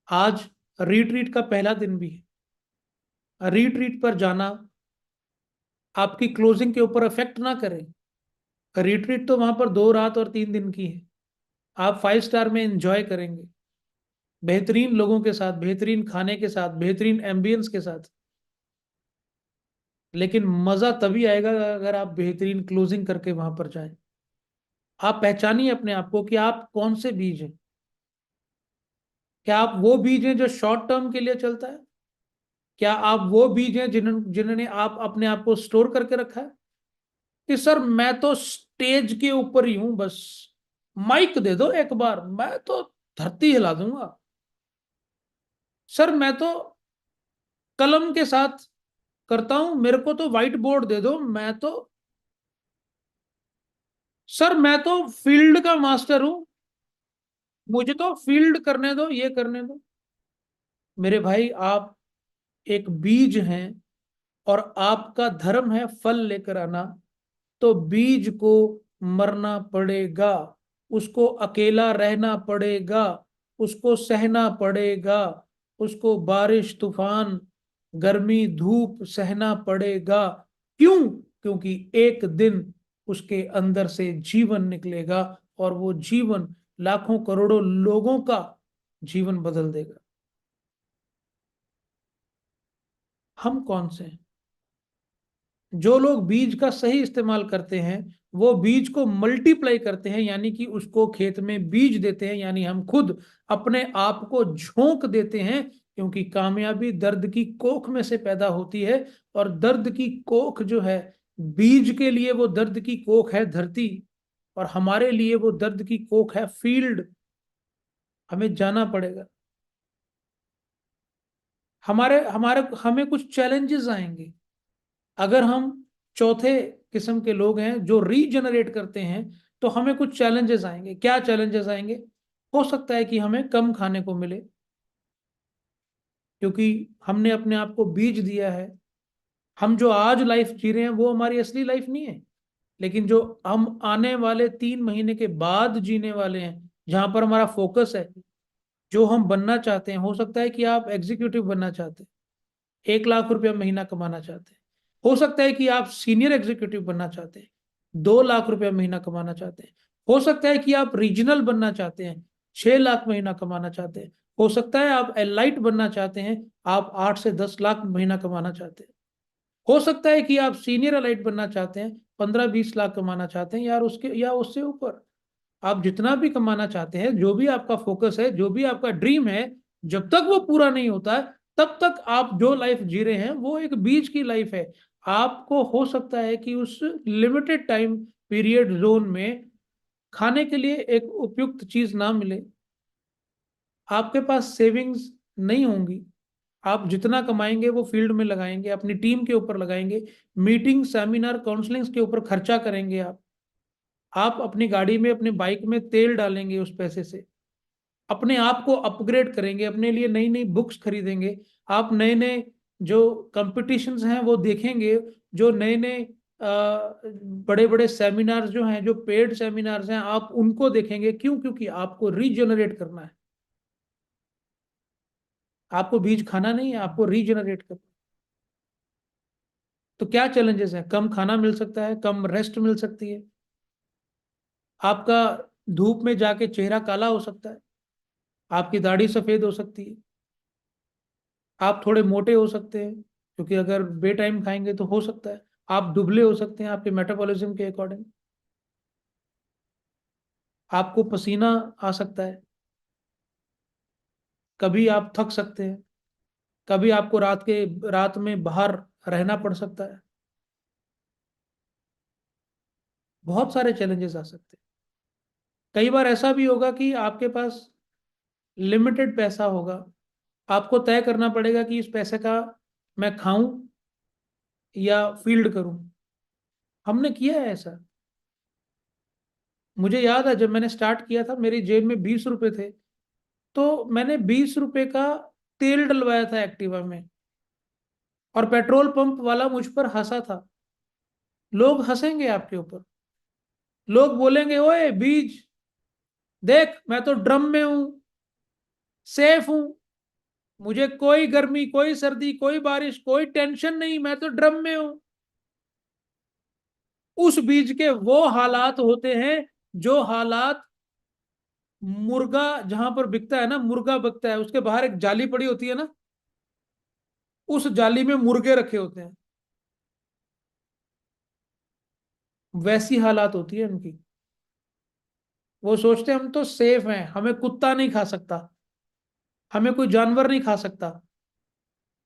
D: आज रिट्रीट का पहला दिन भी है। रिट्रीट पर जाना आपकी क्लोजिंग के ऊपर इफेक्ट ना करे। रिट्रीट तो वहां पर 2 रात और 3 दिन की है। आप 5 स्टार में एंजॉय करेंगे, बेहतरीन लोगों के साथ, बेहतरीन खाने के साथ, बेहतरीन एम्बियंस के साथ। लेकिन मजा तभी आएगा अगर आप बेहतरीन क्लोजिंग करके वहां पर जाएं। आप पहचानिए अपने आप को कि आप कौन से बीज हैं। क्या आप वो बीज हैं जो शॉर्ट टर्म के लिए चलता है? क्या आप वो बीज हैं जिन्होंने आप अपने आप को स्टोर करके रखा है कि सर मैं तो स्टेज के ऊपर ही हूं, बस माइक दे दो एक बार, मैं तो धरती हिला दूंगा। सर मैं तो कलम के साथ करता हूं, मेरे को तो व्हाइट बोर्ड दे दो, मैं तो, सर मैं तो फील्ड का मास्टर हूं, मुझे तो फील्ड करने दो, ये करने दो। मेरे भाई, आप एक बीज हैं और आपका धर्म है फल लेकर आना। तो बीज को मरना पड़ेगा, उसको अकेला रहना पड़ेगा, उसको सहना पड़ेगा, उसको बारिश तूफान गर्मी धूप सहना पड़ेगा। क्यों? क्योंकि एक दिन उसके अंदर से जीवन निकलेगा और वो जीवन लाखों करोड़ों लोगों का जीवन बदल देगा। हम कौन से हैं? जो लोग बीज का सही इस्तेमाल करते हैं वो बीज को मल्टीप्लाई करते हैं, यानी कि उसको खेत में बीज देते हैं, यानी हम खुद अपने आप को झोंक देते हैं। क्योंकि कामयाबी दर्द की कोख में से पैदा होती है, और दर्द की कोख जो है, बीज के लिए वो दर्द की कोख है धरती, और हमारे लिए वो दर्द की कोख है फील्ड। हमें जाना पड़ेगा। हमारे हमारे हमें कुछ चैलेंजेस आएंगे। अगर हम चौथे किस्म के लोग हैं जो रीजनरेट करते हैं, तो हमें कुछ चैलेंजेस आएंगे। क्या चैलेंजेस आएंगे? हो सकता है कि हमें कम खाने को मिले, क्योंकि हमने अपने आप को बीज दिया है। हम जो आज लाइफ जी रहे हैं वो हमारी असली लाइफ नहीं है, लेकिन जो हम आने वाले 3 महीने के बाद जीने वाले हैं, जहां पर हमारा फोकस है, जो हम बनना चाहते हैं। हो सकता है कि आप एग्जीक्यूटिव बनना चाहते हैं, 1 लाख रुपया महीना कमाना चाहते हैं। हो सकता है कि आप सीनियर एग्जीक्यूटिव बनना चाहते हैं, 2 लाख रुपया महीना कमाना चाहते हैं। हो सकता है कि आप रीजनल बनना चाहते हैं, 6 लाख महीना कमाना चाहते हैं। हो सकता है आप एलाइट बनना चाहते हैं, आप 8 से 10 लाख महीना कमाना चाहते हैं। हो सकता है कि आप सीनियर एलाइट बनना चाहते हैं, 15-20 लाख कमाना चाहते हैं, यार उसके या उससे ऊपर आप जितना भी कमाना चाहते हैं, जो भी आपका फोकस है, जो भी आपका ड्रीम है, जब तक वो पूरा नहीं होता है, तब तक आप जो लाइफ जी रहे हैं वो एक बीच की लाइफ है। आपको हो सकता है कि उस लिमिटेड टाइम पीरियड जोन में खाने के लिए एक उपयुक्त चीज ना मिले, आपके पास सेविंग्स नहीं होंगी। आप जितना कमाएंगे वो फील्ड में लगाएंगे, अपनी टीम के ऊपर लगाएंगे, मीटिंग सेमिनार काउंसलिंग्स के ऊपर खर्चा करेंगे। आप अपनी गाड़ी में, अपने बाइक में तेल डालेंगे उस पैसे से, अपने आप को अपग्रेड करेंगे, अपने लिए नई नई बुक्स खरीदेंगे, आप नए नए जो कंपटीशंस हैं वो देखेंगे, जो नए नए बड़े बड़े सेमिनार्स जो हैं, जो पेड सेमिनार्स हैं, आप उनको देखेंगे। क्यों? क्योंकि आपको रीजनरेट करना है। आपको बीज खाना नहीं है, आपको रीजनरेट करना है। तो क्या चैलेंजेस हैं? कम खाना मिल सकता है, कम रेस्ट मिल सकती है, आपका धूप में जाके चेहरा काला हो सकता है, आपकी दाढ़ी सफेद हो सकती है, आप थोड़े मोटे हो सकते हैं, क्योंकि अगर बे टाइम खाएंगे तो हो सकता है आप दुबले हो सकते हैं आपके मेटाबॉलिज्म के अकॉर्डिंग, आपको पसीना आ सकता है, कभी आप थक सकते हैं, कभी आपको रात में बाहर रहना पड़ सकता है। बहुत सारे चैलेंजेस आ सकते हैं। कई बार ऐसा भी होगा कि आपके पास लिमिटेड पैसा होगा, आपको तय करना पड़ेगा कि इस पैसे का मैं खाऊं या फील्ड करूं। हमने किया है ऐसा। मुझे याद है जब मैंने स्टार्ट किया था, मेरी जेब में 20 रुपए थे, तो मैंने 20 रुपए का तेल डलवाया था एक्टिवा में, और पेट्रोल पंप वाला मुझ पर हंसा था। लोग हंसेंगे आपके ऊपर, लोग बोलेंगे ओए बीज, देख मैं तो ड्रम में हूं, सेफ हूं, मुझे कोई गर्मी, कोई सर्दी, कोई बारिश, कोई टेंशन नहीं, मैं तो ड्रम में हूं। उस बीज के वो हालात होते हैं जो हालात मुर्गा जहां पर बिकता है ना, मुर्गा बिकता है, उसके बाहर एक जाली पड़ी होती है ना, उस जाली में मुर्गे रखे होते हैं, वैसी हालात होती है उनकी। वो सोचते हैं हम तो सेफ हैं, हमें कुत्ता नहीं खा सकता, हमें कोई जानवर नहीं खा सकता।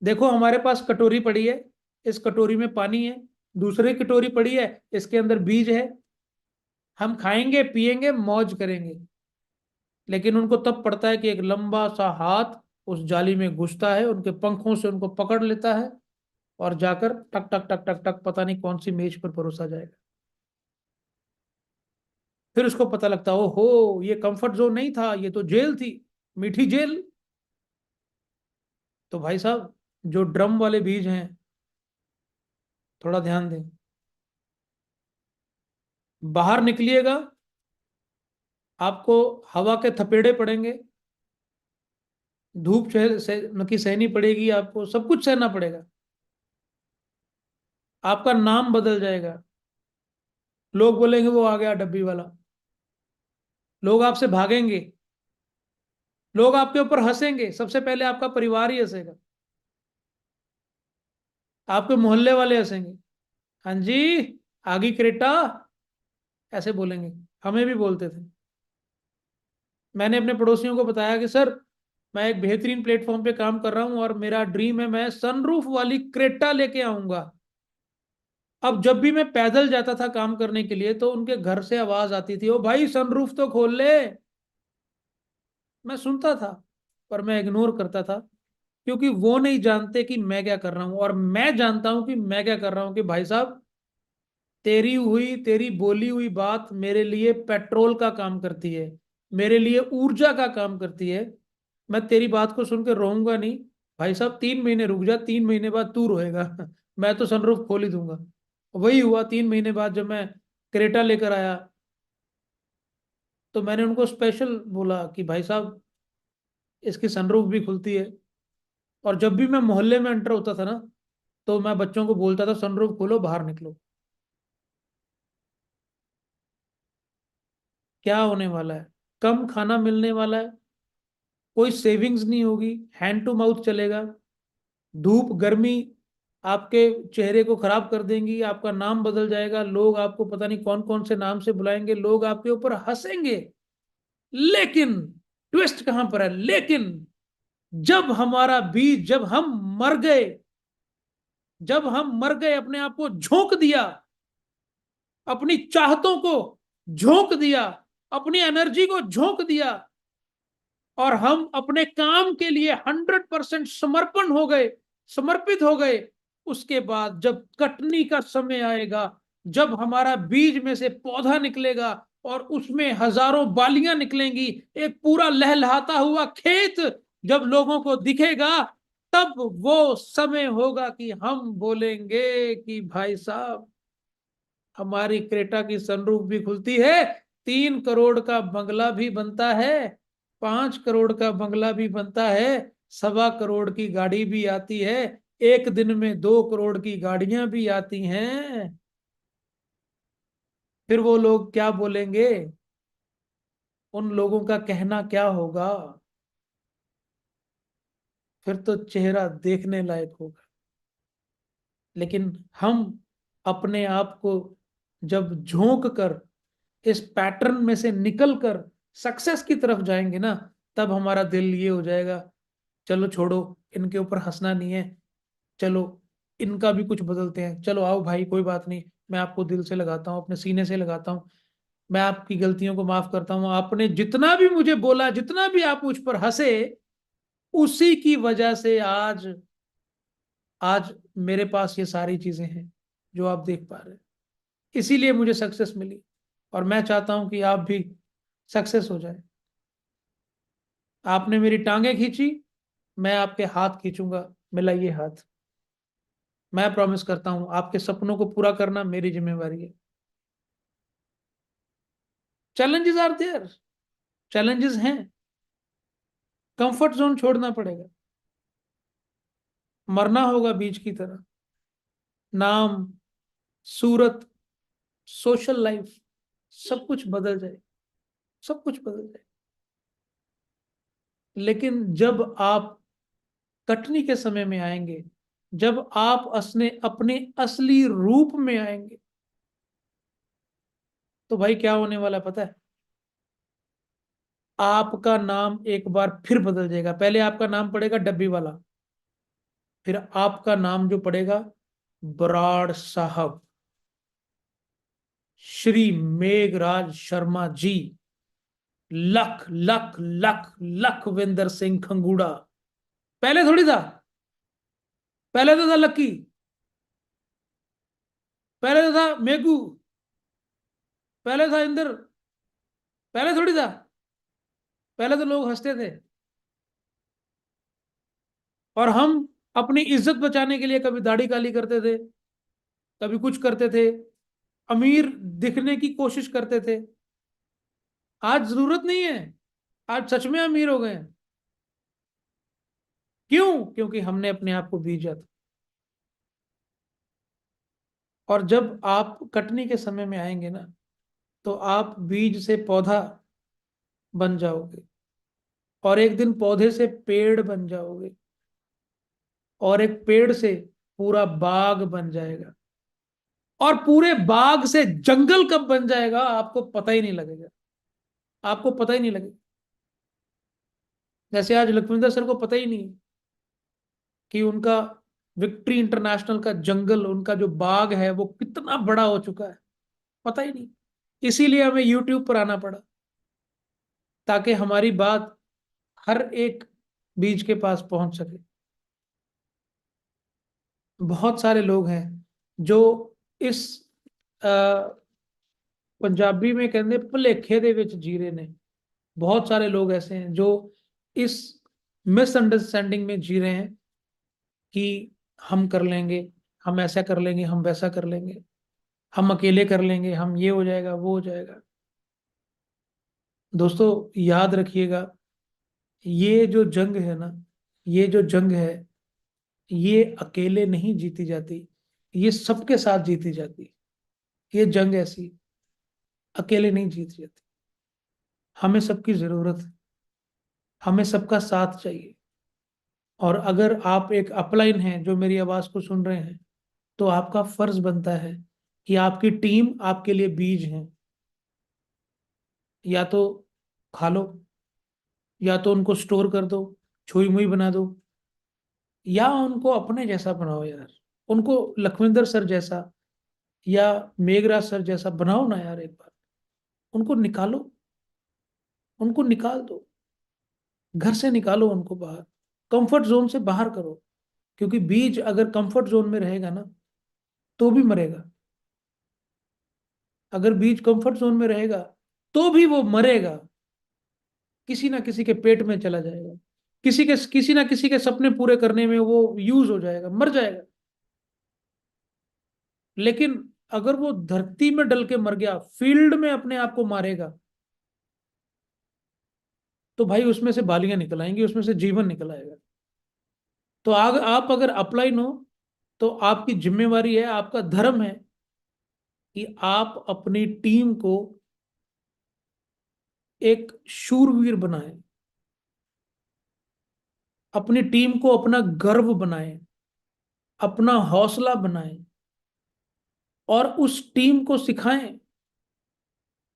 D: देखो हमारे पास कटोरी पड़ी है, इस कटोरी में पानी है, दूसरी कटोरी पड़ी है, इसके अंदर बीज है, हम खाएंगे पिएंगे मौज करेंगे। लेकिन उनको तब पड़ता है कि एक लंबा सा हाथ उस जाली में घुसता है, उनके पंखों से उनको पकड़ लेता है, और जाकर टक टक टक टक टक पता नहीं कौन सी मेज पर परोसा जाएगा। फिर उसको पता लगता हो ये कंफर्ट जोन नहीं था, ये तो जेल थी, मीठी जेल। तो भाई साहब, जो ड्रम वाले बीज हैं, थोड़ा ध्यान दें। बाहर निकलिएगा, आपको हवा के थपेड़े पड़ेंगे, धूप की सहनी पड़ेगी, आपको सब कुछ सहना पड़ेगा, आपका नाम बदल जाएगा, लोग बोलेंगे वो आ गया डब्बी वाला, लोग आपसे भागेंगे, लोग आपके ऊपर हंसेंगे, सबसे पहले आपका परिवार ही हंसेगा, आपके मोहल्ले वाले हंसेंगे। हाँ जी, आगी क्रेटा, ऐसे बोलेंगे। हमें भी बोलते थे। मैंने अपने पड़ोसियों को बताया कि सर, मैं एक बेहतरीन प्लेटफॉर्म पे काम कर रहा हूं और मेरा ड्रीम है मैं सनरूफ वाली क्रेटा लेके आऊंगा। अब जब भी मैं पैदल जाता था काम करने के लिए, तो उनके घर से आवाज आती थी, ओ भाई सनरूफ तो खोल ले। मैं सुनता था, पर मैं इग्नोर करता था, क्योंकि वो नहीं जानते कि मैं क्या कर रहा हूं, और मैं जानता हूं कि मैं क्या कर रहा हूं। कि भाई साहब, तेरी बोली हुई बात मेरे लिए पेट्रोल का काम करती है, मेरे लिए ऊर्जा का काम करती है। मैं तेरी बात को सुन के रोऊंगा नहीं। भाई साहब 3 महीने रुक जा, 3 महीने बाद तू रोएगा। मैं तो सनरूफ खोल ही दूंगा। वही हुआ, 3 महीने बाद जब मैं क्रेटा लेकर आया, तो मैंने उनको स्पेशल बोला कि भाई साहब, इसकी सनरूफ भी खुलती है। और जब भी मैं मोहल्ले में एंटर होता था ना, तो मैं बच्चों को बोलता था सनरूफ खोलो, बाहर निकलो। क्या होने वाला है? कम खाना मिलने वाला है, कोई सेविंग्स नहीं होगी, हैंड टू माउथ चलेगा, धूप गर्मी आपके चेहरे को खराब कर देंगी, आपका नाम बदल जाएगा, लोग आपको पता नहीं कौन कौन से नाम से बुलाएंगे, लोग आपके ऊपर हंसेंगे। लेकिन ट्विस्ट कहां पर है, लेकिन जब हमारा बीज, जब हम मर गए, अपने आप को झोंक दिया, अपनी चाहतों को झोंक दिया, अपनी एनर्जी को झोंक दिया, और हम अपने काम के लिए 100% समर्पित हो गए, उसके बाद जब कटनी का समय आएगा, जब हमारा बीज में से पौधा निकलेगा और उसमें हजारों बालियां निकलेंगी, एक पूरा लहलहाता हुआ खेत जब लोगों को दिखेगा, तब वो समय होगा कि हम बोलेंगे कि भाई साहब, हमारी क्रेटा की सनरूफ भी खुलती है, 3 करोड़ का बंगला भी बनता है, 5 करोड़ का बंगला भी बनता है, 1.25 करोड़ की गाड़ी भी आती है, एक दिन में 2 करोड़ की गाड़ियां भी आती हैं। फिर वो लोग क्या बोलेंगे, उन लोगों का कहना क्या होगा? फिर तो चेहरा देखने लायक होगा। लेकिन हम अपने आप को जब झोंक कर इस पैटर्न में से निकल कर सक्सेस की तरफ जाएंगे ना, तब हमारा दिल ये हो जाएगा, चलो छोड़ो, इनके ऊपर हंसना नहीं है, चलो इनका भी कुछ बदलते हैं, चलो आओ भाई, कोई बात नहीं, मैं आपको दिल से लगाता हूँ, अपने सीने से लगाता हूँ, मैं आपकी गलतियों को माफ करता हूँ, आपने जितना भी मुझे बोला, जितना भी आप मुझ पर हंसे, उसी की वजह से आज आज मेरे पास ये सारी चीजें हैं जो आप देख पा रहे हैं, इसीलिए मुझे सक्सेस मिली, और मैं चाहता हूं कि आप भी सक्सेस हो जाए। आपने मेरी टांगे खींची, मैं आपके हाथ खींचूंगा, मिलाइए हाथ। मैं प्रॉमिस करता हूं, आपके सपनों को पूरा करना मेरी जिम्मेवारी है। चैलेंजेस आर देयर, चैलेंजेस हैं, कंफर्ट जोन छोड़ना पड़ेगा, मरना होगा बीज की तरह। नाम, सूरत, सोशल लाइफ, सब कुछ बदल जाए, सब कुछ बदल जाए। लेकिन जब आप कटनी के समय में आएंगे, जब आप अपने असली रूप में आएंगे, तो भाई क्या होने वाला पता है? आपका नाम एक बार फिर बदल जाएगा। पहले आपका नाम पड़ेगा डब्बी वाला, फिर आपका नाम जो पड़ेगा, बराड़ साहब, श्री मेघराज शर्मा जी, लख लख लख लखविंदर सिंह खंगूड़ा। पहले थोड़ी था, पहले तो था लक्की, पहले तो था मेघू, पहले था इंदर, पहले थोड़ी था, पहले तो लोग हंसते थे, और हम अपनी इज्जत बचाने के लिए कभी दाढ़ी काली करते थे, कभी कुछ करते थे, अमीर दिखने की कोशिश करते थे। आज जरूरत नहीं है, आज सच में अमीर हो गए हैं। क्यों? क्योंकि हमने अपने आप को बीजा था। और जब आप कटनी के समय में आएंगे ना, तो आप बीज से पौधा बन जाओगे, और एक दिन पौधे से पेड़ बन जाओगे, और एक पेड़ से पूरा बाग बन जाएगा, और पूरे बाग से जंगल कब बन जाएगा आपको पता ही नहीं लगेगा, आपको पता ही नहीं लगेगा। जैसे आज लखविंदर सर को पता ही नहीं कि उनका विक्ट्री इंटरनेशनल का जंगल, उनका जो बाग है वो कितना बड़ा हो चुका है, पता ही नहीं। इसीलिए हमें यूट्यूब पर आना पड़ा, ताकि हमारी बात हर एक बीज के पास पहुंच सके। बहुत सारे लोग हैं जो इस पंजाबी में कहते भुलेखे दे विच जी रहे ने। बहुत सारे लोग ऐसे हैं जो इस मिसअंडरस्टैंडिंग में जी रहे हैं कि हम कर लेंगे, हम ऐसा कर लेंगे, हम वैसा कर लेंगे, हम अकेले कर लेंगे, हम ये हो जाएगा, वो हो जाएगा। दोस्तों याद रखिएगा, ये जो जंग है ना, ये जो जंग है, ये अकेले नहीं जीती जाती, ये सबके साथ जीती जाती। ये जंग ऐसी अकेले नहीं जीती जाती, हमें सबकी जरूरत है, हमें सबका साथ चाहिए। और अगर आप एक अपलाइन हैं जो मेरी आवाज को सुन रहे हैं, तो आपका फर्ज बनता है कि आपकी टीम आपके लिए बीज है। या तो खा लो, या तो उनको स्टोर कर दो, छुई मुई बना दो, या उनको अपने जैसा बनाओ यार। उनको लखविंदर सर जैसा या मेघराज सर जैसा बनाओ ना यार। एक बार उनको निकालो, उनको निकाल दो, घर से निकालो उनको बाहर, कंफर्ट जोन से बाहर करो। क्योंकि बीज अगर कंफर्ट जोन में रहेगा ना, तो भी मरेगा। अगर बीज कंफर्ट जोन में रहेगा, तो भी वो मरेगा, किसी ना किसी के पेट में चला जाएगा, किसी ना किसी के सपने पूरे करने में वो यूज हो जाएगा, मर जाएगा। लेकिन अगर वो धरती में डल के मर गया, फील्ड में अपने आप को मारेगा, तो भाई उसमें से बालियां निकल आएंगी, उसमें से जीवन निकल आएगा। तो आप अगर अपलाइन हो, तो आपकी जिम्मेवारी है, आपका धर्म है कि आप अपनी टीम को एक शूरवीर बनाएं, अपनी टीम को अपना गर्व बनाएं, अपना हौसला बनाएं, और उस टीम को सिखाएं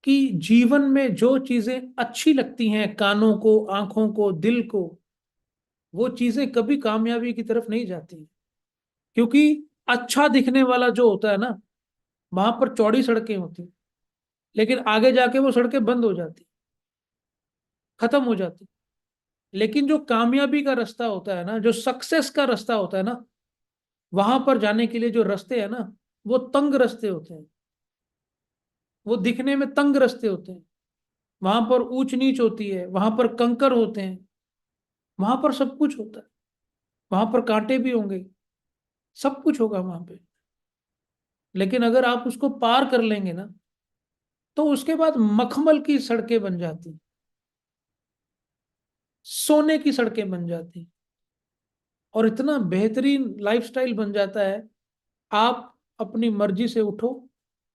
D: कि जीवन में जो चीजें अच्छी लगती हैं कानों को, आंखों को, दिल को, वो चीजें कभी कामयाबी की तरफ नहीं जाती। क्योंकि अच्छा दिखने वाला जो होता है ना, वहां पर चौड़ी सड़कें होती, लेकिन आगे जाके वो सड़कें बंद हो जाती, खत्म हो जाती। लेकिन जो कामयाबी का रास्ता होता है ना, जो सक्सेस का रास्ता होता है ना, वहां पर जाने के लिए जो रास्ते हैं ना, वो तंग रास्ते होते हैं, वो दिखने में तंग रास्ते होते हैं। वहां पर ऊंच नीच होती है, वहां पर कंकर होते हैं, वहां पर सब कुछ होता है, वहां पर कांटे भी होंगे, सब कुछ होगा वहां पे। लेकिन अगर आप उसको पार कर लेंगे ना, तो उसके बाद मखमल की सड़कें बन जाती, सोने की सड़कें बन जाती, और इतना बेहतरीन लाइफस्टाइल बन जाता है। आप अपनी मर्जी से उठो,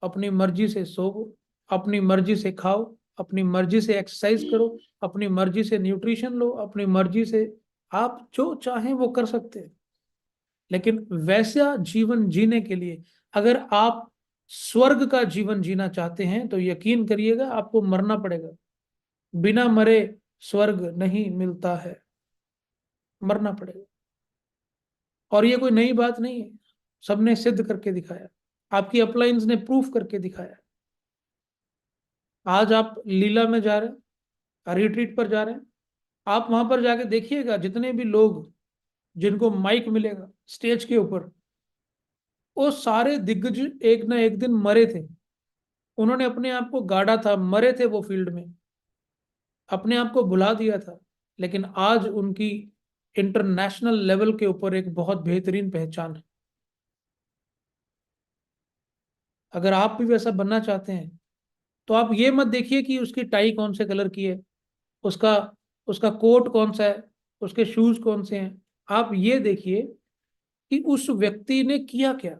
D: अपनी मर्जी से सोओ, अपनी मर्जी से खाओ, अपनी मर्जी से एक्सरसाइज करो, अपनी मर्जी से न्यूट्रिशन लो, अपनी मर्जी से आप जो चाहें वो कर सकते हैं। लेकिन वैसा जीवन जीने के लिए, अगर आप स्वर्ग का जीवन जीना चाहते हैं, तो यकीन करिएगा आपको मरना पड़ेगा। बिना मरे स्वर्ग नहीं मिलता है, मरना पड़ेगा। और ये कोई नई बात नहीं है, सबने सिद्ध करके दिखाया, आपकी अपलाइंस ने प्रूफ करके दिखाया। आज आप लीला में जा रहे हैं, रिट्रीट पर जा रहे हैं, आप वहां पर जाके देखिएगा, जितने भी लोग जिनको माइक मिलेगा स्टेज के ऊपर, वो सारे दिग्गज एक ना एक दिन मरे थे। उन्होंने अपने आप को गाड़ा था, मरे थे वो फील्ड में, अपने आप को भुला दिया था। लेकिन आज उनकी इंटरनेशनल लेवल के ऊपर एक बहुत बेहतरीन पहचान है। अगर आप भी वैसा बनना चाहते हैं, तो आप ये मत देखिए कि उसकी टाई कौन से कलर की है, उसका उसका कोट कौन सा है, उसके शूज कौन से हैं। आप ये देखिए कि उस व्यक्ति ने किया क्या।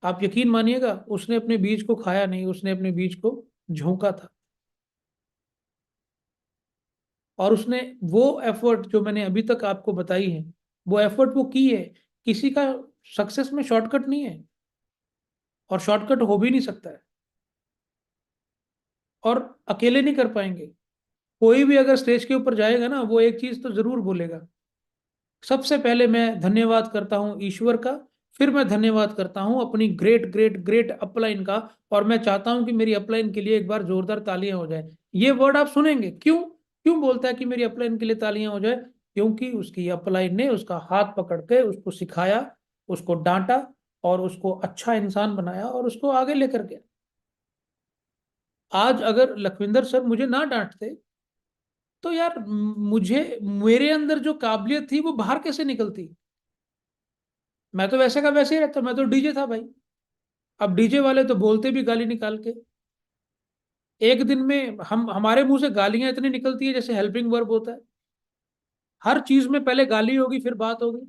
D: आप यकीन मानिएगा, उसने अपने बीज को खाया नहीं, उसने अपने बीज को झोंका था। और उसने वो एफर्ट जो मैंने अभी तक आपको बताई है, वो एफर्ट वो की है। किसी का सक्सेस में शॉर्टकट नहीं है, और शॉर्टकट हो भी नहीं सकता है, और अकेले नहीं कर पाएंगे। कोई भी अगर स्टेज के ऊपर जाएगा ना, वो एक चीज तो जरूर बोलेगा, सबसे पहले मैं धन्यवाद करता हूं ईश्वर का, फिर मैं धन्यवाद करता हूं अपनी ग्रेट ग्रेट ग्रेट अपलाइन का, और मैं चाहता हूं कि मेरी अपलाइन के लिए एक बार जोरदार तालियां हो जाए। ये वर्ड आप सुनेंगे। क्यों क्यों बोलता है कि मेरी अपलाइन के लिए तालियां हो जाए? क्योंकि उसकी अपलाइन ने उसका हाथ पकड़ के उसको सिखाया, उसको डांटा, और उसको अच्छा इंसान बनाया, और उसको आगे लेकर गया। आज अगर लखविंदर सर मुझे ना डांटते, तो यार मुझे, मेरे अंदर जो काबिलियत थी वो बाहर कैसे निकलती? मैं तो वैसे का वैसे ही रहता, मैं तो डीजे था भाई। अब डीजे वाले तो बोलते भी गाली निकाल के, एक दिन में हम हमारे मुंह से गालियां इतनी निकलती है जैसे हेल्पिंग वर्ब होता है। हर चीज में पहले गाली होगी फिर बात होगी।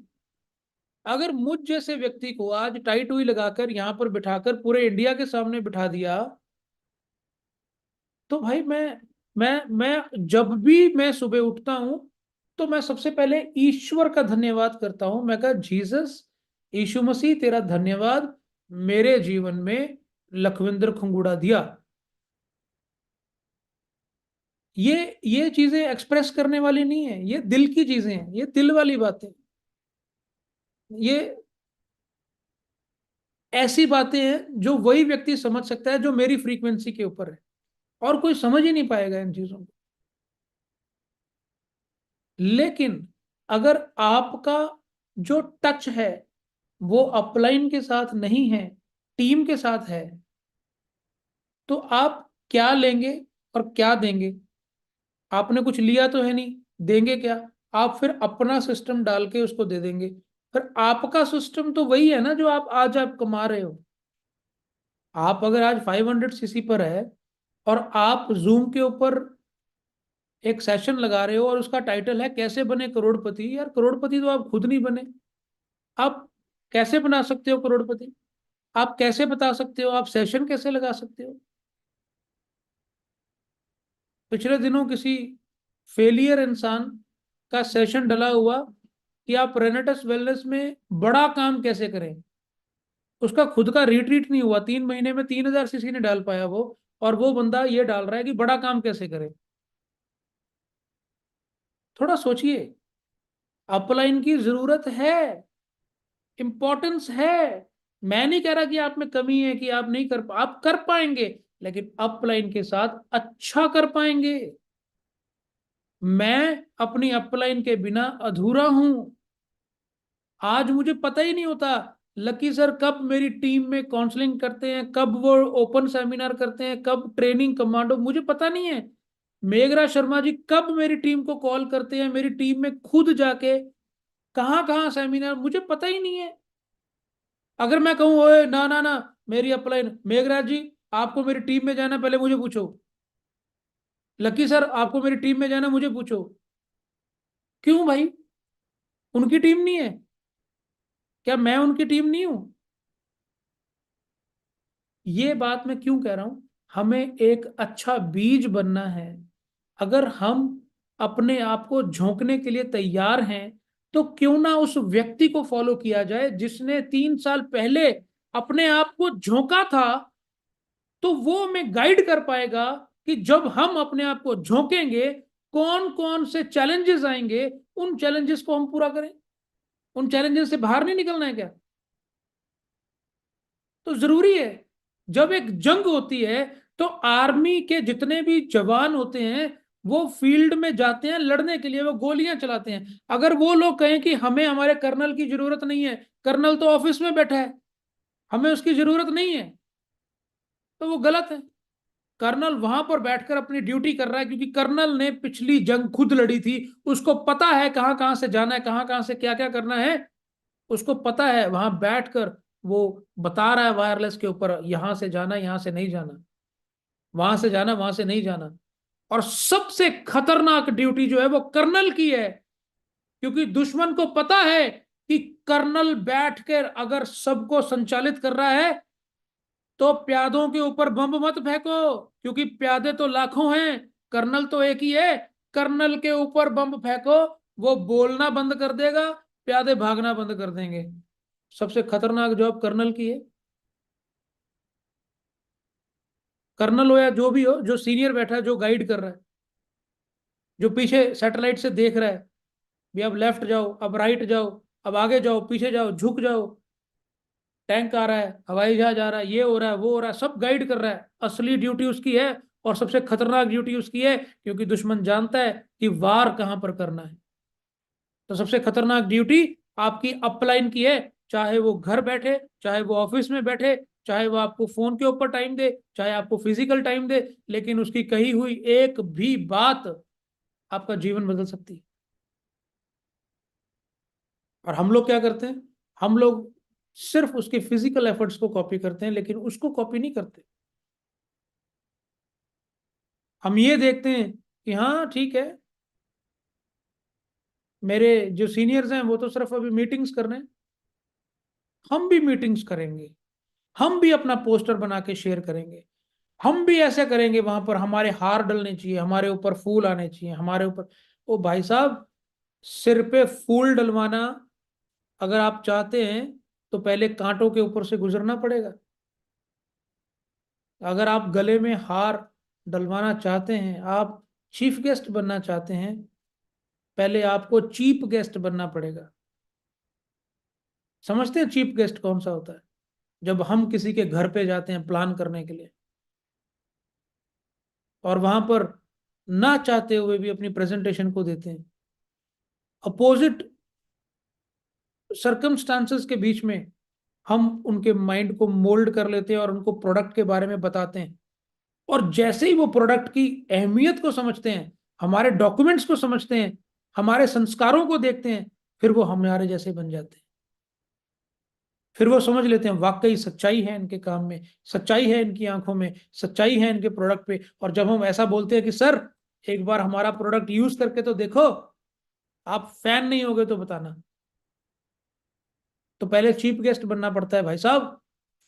D: अगर मुझ जैसे व्यक्ति को आज टाई टुई लगाकर यहाँ पर बिठाकर पूरे इंडिया के सामने बिठा दिया, तो भाई मैं जब भी मैं सुबह उठता हूँ, तो मैं सबसे पहले ईश्वर का धन्यवाद करता हूं। मैं कहा जीसस, यीशु मसीह, तेरा धन्यवाद मेरे जीवन में लखविंदर खंगूड़ा दिया। ये चीजें एक्सप्रेस करने वाली नहीं है, ये दिल की चीजें हैं, ये दिल वाली बातें, ये ऐसी बातें हैं जो वही व्यक्ति समझ सकता है जो मेरी फ्रीक्वेंसी के ऊपर है, और कोई समझ ही नहीं पाएगा इन चीजों को। लेकिन अगर आपका जो टच है वो अपलाइन के साथ नहीं है, टीम के साथ है, तो आप क्या लेंगे और क्या देंगे? आपने कुछ लिया तो है नहीं, देंगे क्या? आप फिर अपना सिस्टम डाल के उसको दे देंगे। फिर आपका सिस्टम तो वही है ना जो आप कमा रहे हो। आप अगर आज 500 सीसी पर है और आप जूम के ऊपर एक सेशन लगा रहे हो और उसका टाइटल है कैसे बने करोड़पति, यार करोड़पति तो आप खुद नहीं बने। आप कैसे बना सकते हो करोड़पति? आप कैसे बता सकते हो? आप सेशन कैसे लगा सकते हो? पिछले दिनों किसी फेलियर इंसान का सेशन डला हुआ कि आप रेनेटस वेलनेस में बड़ा काम कैसे करें। उसका खुद का रिट्रीट नहीं हुआ, 3 महीने में 3000 सीसी नहीं डाल पाया वो, और वो बंदा ये डाल रहा है कि बड़ा काम कैसे करे। थोड़ा सोचिए, अपलाइन की जरूरत है, इंपॉर्टेंस है। मैं नहीं कह रहा कि आप में कमी है कि आप नहीं कर आप कर पाएंगे, लेकिन अपलाइन के साथ अच्छा कर पाएंगे। मैं अपनी अपलाइन के बिना अधूरा हूं। आज मुझे पता ही नहीं होता लकी सर कब मेरी टीम में काउंसलिंग करते हैं, कब वो ओपन सेमिनार करते हैं, कब ट्रेनिंग कमांडो, मुझे पता नहीं है। मेघरा शर्मा जी कब मेरी टीम को कॉल करते हैं, मेरी टीम में खुद जाके कहाँ कहाँ सेमिनार, मुझे पता ही नहीं है। अगर मैं कहूँ ओए ना ना ना, मेरी अपलाइन मेघराज जी आपको मेरी टीम में जाना, पहले मुझे पूछो। लकी सर आपको मेरी टीम में जाना, मुझे पूछो। क्यों भाई? उनकी टीम नहीं है क्या? मैं उनकी टीम नहीं हूं? ये बात मैं क्यों कह रहा हूं? हमें एक अच्छा बीज बनना है। अगर हम अपने आप को झोंकने के लिए तैयार हैं, तो क्यों ना उस व्यक्ति को फॉलो किया जाए जिसने 3 साल पहले अपने आप को झोंका था। तो वो हमें गाइड कर पाएगा कि जब हम अपने आप को झोंकेंगे कौन कौन से चैलेंजेस आएंगे, उन चैलेंजेस को हम पूरा करें। उन चैलेंजेस से बाहर नहीं निकलना है क्या? तो जरूरी है, जब एक जंग होती है तो आर्मी के जितने भी जवान होते हैं वो फील्ड में जाते हैं लड़ने के लिए, वो गोलियां चलाते हैं। अगर वो लोग कहें कि हमें हमारे कर्नल की जरूरत नहीं है, कर्नल तो ऑफिस में बैठा है, हमें उसकी जरूरत नहीं है, तो वो गलत है। कर्नल वहां पर बैठकर अपनी ड्यूटी कर रहा है क्योंकि कर्नल ने पिछली जंग खुद लड़ी थी। उसको पता है कहां कहां से जाना है, कहां कहां से क्या क्या करना है, उसको पता है। वहां बैठकर वो बता रहा है वायरलेस के ऊपर, यहां से जाना, यहां से नहीं जाना, वहां से जाना, वहां से नहीं जाना। और सबसे खतरनाक ड्यूटी जो है वो कर्नल की है, क्योंकि दुश्मन को पता है कि कर्नल बैठकर अगर सबको संचालित कर रहा है तो प्यादों के ऊपर बम मत फेंको, क्योंकि प्यादे तो लाखों हैं, कर्नल तो एक ही है। कर्नल के ऊपर बम फेंको, वो बोलना बंद कर देगा, प्यादे भागना बंद कर देंगे। सबसे खतरनाक जॉब कर्नल की है। कर्नल हो या जो भी हो, जो सीनियर बैठा है, जो गाइड कर रहा है, जो पीछे सैटेलाइट से देख रहा है, भी अब लेफ्ट जाओ, अब राइट जाओ, अब आगे जाओ, पीछे जाओ, झुक जाओ, टैंक आ रहा है, हवाई जहाज आ रहा है, ये हो रहा है, वो हो रहा है, सब गाइड कर रहा है। असली ड्यूटी उसकी है, और सबसे खतरनाक ड्यूटी उसकी है, क्योंकि दुश्मन जानता है कि वार कहां पर करना है। तो सबसे खतरनाक ड्यूटी आपकी अपलाइन की है, चाहे वो घर बैठे, चाहे वो ऑफिस में बैठे, चाहे वो आपको फोन के ऊपर टाइम दे, चाहे आपको फिजिकल टाइम दे, लेकिन उसकी कही हुई एक भी बात आपका जीवन बदल सकती है। और हम लोग क्या करते हैं? हम लोग सिर्फ उसके फिजिकल एफर्ट्स को कॉपी करते हैं, लेकिन उसको कॉपी नहीं करते। हम ये देखते हैं कि हाँ ठीक है, मेरे जो सीनियर्स हैं वो तो सिर्फ अभी मीटिंग्स कर रहे हैं, हम भी मीटिंग्स करेंगे, हम भी अपना पोस्टर बना के शेयर करेंगे, हम भी ऐसे करेंगे, वहां पर हमारे हार डलने चाहिए, हमारे ऊपर फूल आने चाहिए, हमारे ऊपर। ओ भाई साहब, सिर पे फूल डलवाना अगर आप चाहते हैं तो पहले कांटों के ऊपर से गुजरना पड़ेगा। अगर आप गले में हार डलवाना चाहते हैं, आप चीफ गेस्ट बनना चाहते हैं, पहले आपको चीफ गेस्ट बनना पड़ेगा। समझते हैं चीफ गेस्ट कौन सा होता है? जब हम किसी के घर पे जाते हैं प्लान करने के लिए और वहां पर ना चाहते हुए भी अपनी प्रेजेंटेशन को देते हैं, अपोजिट सर्कमस्टांसेस के बीच में हम उनके माइंड को मोल्ड कर लेते हैं और उनको प्रोडक्ट के बारे में बताते हैं, और जैसे ही वो प्रोडक्ट की अहमियत को समझते हैं, हमारे डॉक्यूमेंट्स को समझते हैं, हमारे संस्कारों को देखते हैं, फिर वो हमारे जैसे बन जाते हैं। फिर वो समझ लेते हैं वाकई सच्चाई है इनके काम में, सच्चाई है इनकी आंखों में, सच्चाई है इनके प्रोडक्ट पे। और जब हम ऐसा बोलते हैं कि सर एक बार हमारा प्रोडक्ट यूज करके तो देखो, आप फैन नहीं होगे तो बताना। तो पहले चीफ गेस्ट बनना पड़ता है भाई साहब,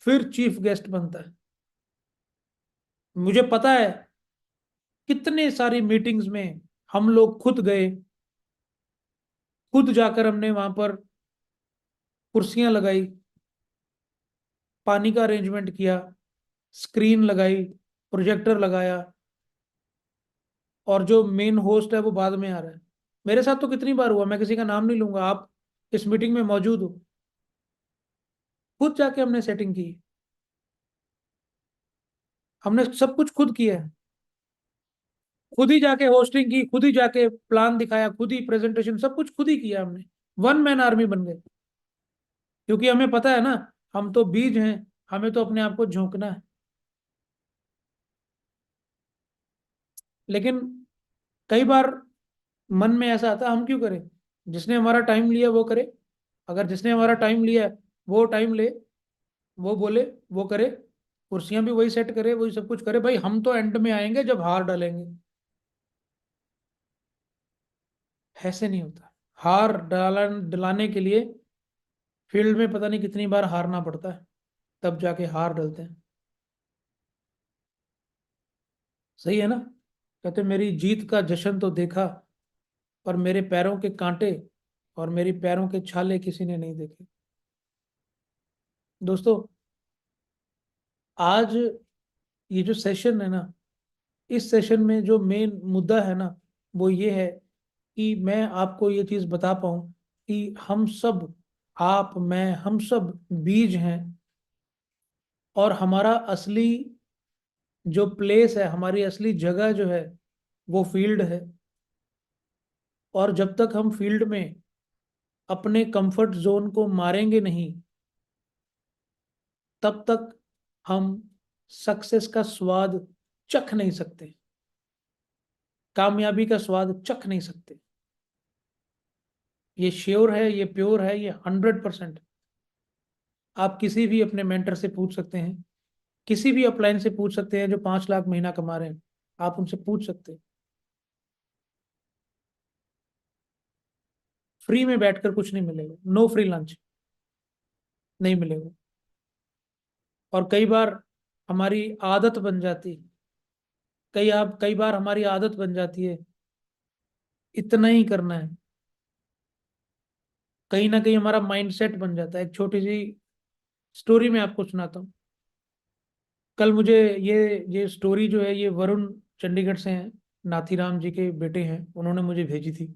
D: फिर चीफ गेस्ट बनता है। मुझे पता है कितने सारी मीटिंग्स में हम लोग खुद गए, खुद जाकर हमने वहां पर कुर्सियां लगाई, पानी का अरेंजमेंट किया, स्क्रीन लगाई, प्रोजेक्टर लगाया, और जो मेन होस्ट है वो बाद में आ रहा है। मेरे साथ तो कितनी बार हुआ, मैं किसी का नाम नहीं लूंगा, आप इस मीटिंग में मौजूद हो, खुद जाके हमने सेटिंग की, हमने सब कुछ खुद किया है, खुद ही जाके होस्टिंग की, खुद ही जाके प्लान दिखाया, खुद ही प्रेजेंटेशन, सब कुछ खुद ही किया हमने। वन मैन आर्मी बन गए, क्योंकि हमें पता है ना, हम तो बीज हैं, हमें तो अपने आप को झोंकना है। लेकिन कई बार मन में ऐसा आता है, हम क्यों करें, जिसने हमारा टाइम लिया वो करे। अगर जिसने हमारा टाइम लिया है वो टाइम ले, वो बोले, वो करे, कुर्सियां भी वही सेट करे, वही सब कुछ करे। भाई हम तो एंड में आएंगे जब हार डालेंगे। ऐसे नहीं होता। हार डलाने के लिए फील्ड में पता नहीं कितनी बार हारना पड़ता है, तब जाके हार डलते हैं। सही है ना? कहते मेरी जीत का जश्न तो देखा, पर मेरे पैरों के कांटे और मेरी पैरों के छाले किसी ने नहीं देखे। दोस्तों, आज ये जो सेशन है ना, इस सेशन में जो मेन मुद्दा है ना, वो ये है कि मैं आपको ये चीज बता पाऊं कि हम सब, आप मैं, हम सब बीज हैं, और हमारा असली जो प्लेस है, हमारी असली जगह जो है वो फील्ड है। और जब तक हम फील्ड में अपने कंफर्ट जोन को मारेंगे नहीं, तब तक हम सक्सेस का स्वाद चख नहीं सकते, कामयाबी का स्वाद चख नहीं सकते। ये श्योर है, ये प्योर है, ये 100%। आप किसी भी अपने मेंटर से पूछ सकते हैं, किसी भी अपलाइन से पूछ सकते हैं जो 5 लाख महीना कमा रहे हैं, आप उनसे पूछ सकते हैं। फ्री में बैठकर कुछ नहीं मिलेगा, नो फ्री लंच नहीं मिलेगा। और कई बार हमारी आदत बन जाती, कई बार हमारी आदत बन जाती है इतना ही करना है। कहीं ना कहीं हमारा माइंड सेट बन जाता है। एक छोटी सी स्टोरी मैं आपको सुनाता हूँ। कल मुझे ये स्टोरी जो है, ये वरुण चंडीगढ़ से हैं, नाथीराम जी के बेटे हैं, उन्होंने मुझे भेजी थी,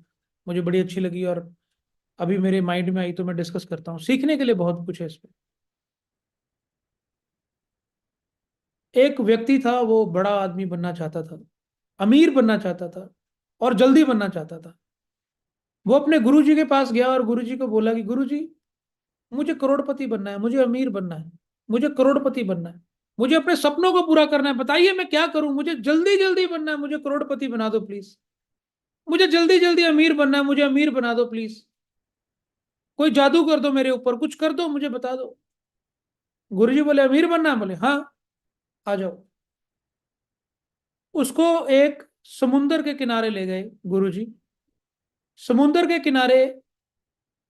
D: मुझे बड़ी अच्छी लगी और अभी मेरे माइंड में आई तो मैं डिस्कस करता हूँ। सीखने के लिए बहुत कुछ है इसमें। एक व्यक्ति था, वो बड़ा आदमी बनना चाहता था, अमीर बनना चाहता था, और जल्दी बनना चाहता था। वो अपने गुरुजी के पास गया और गुरुजी को बोला कि गुरुजी, मुझे करोड़पति बनना है, मुझे अमीर बनना है, मुझे करोड़पति बनना है, मुझे अपने सपनों को पूरा करना है, बताइए मैं क्या करूं, मुझे जल्दी जल्दी बनना है, मुझे करोड़पति बना दो प्लीज, मुझे जल्दी जल्दी अमीर बनना है, मुझे अमीर बना दो प्लीज, कोई जादू कर दो मेरे ऊपर, कुछ कर दो, मुझे बता दो। गुरुजी बोले अमीर बनना है? बोले हाँ, आ जाओ। उसको एक समुंदर के किनारे ले गए गुरुजी। समुंदर के किनारे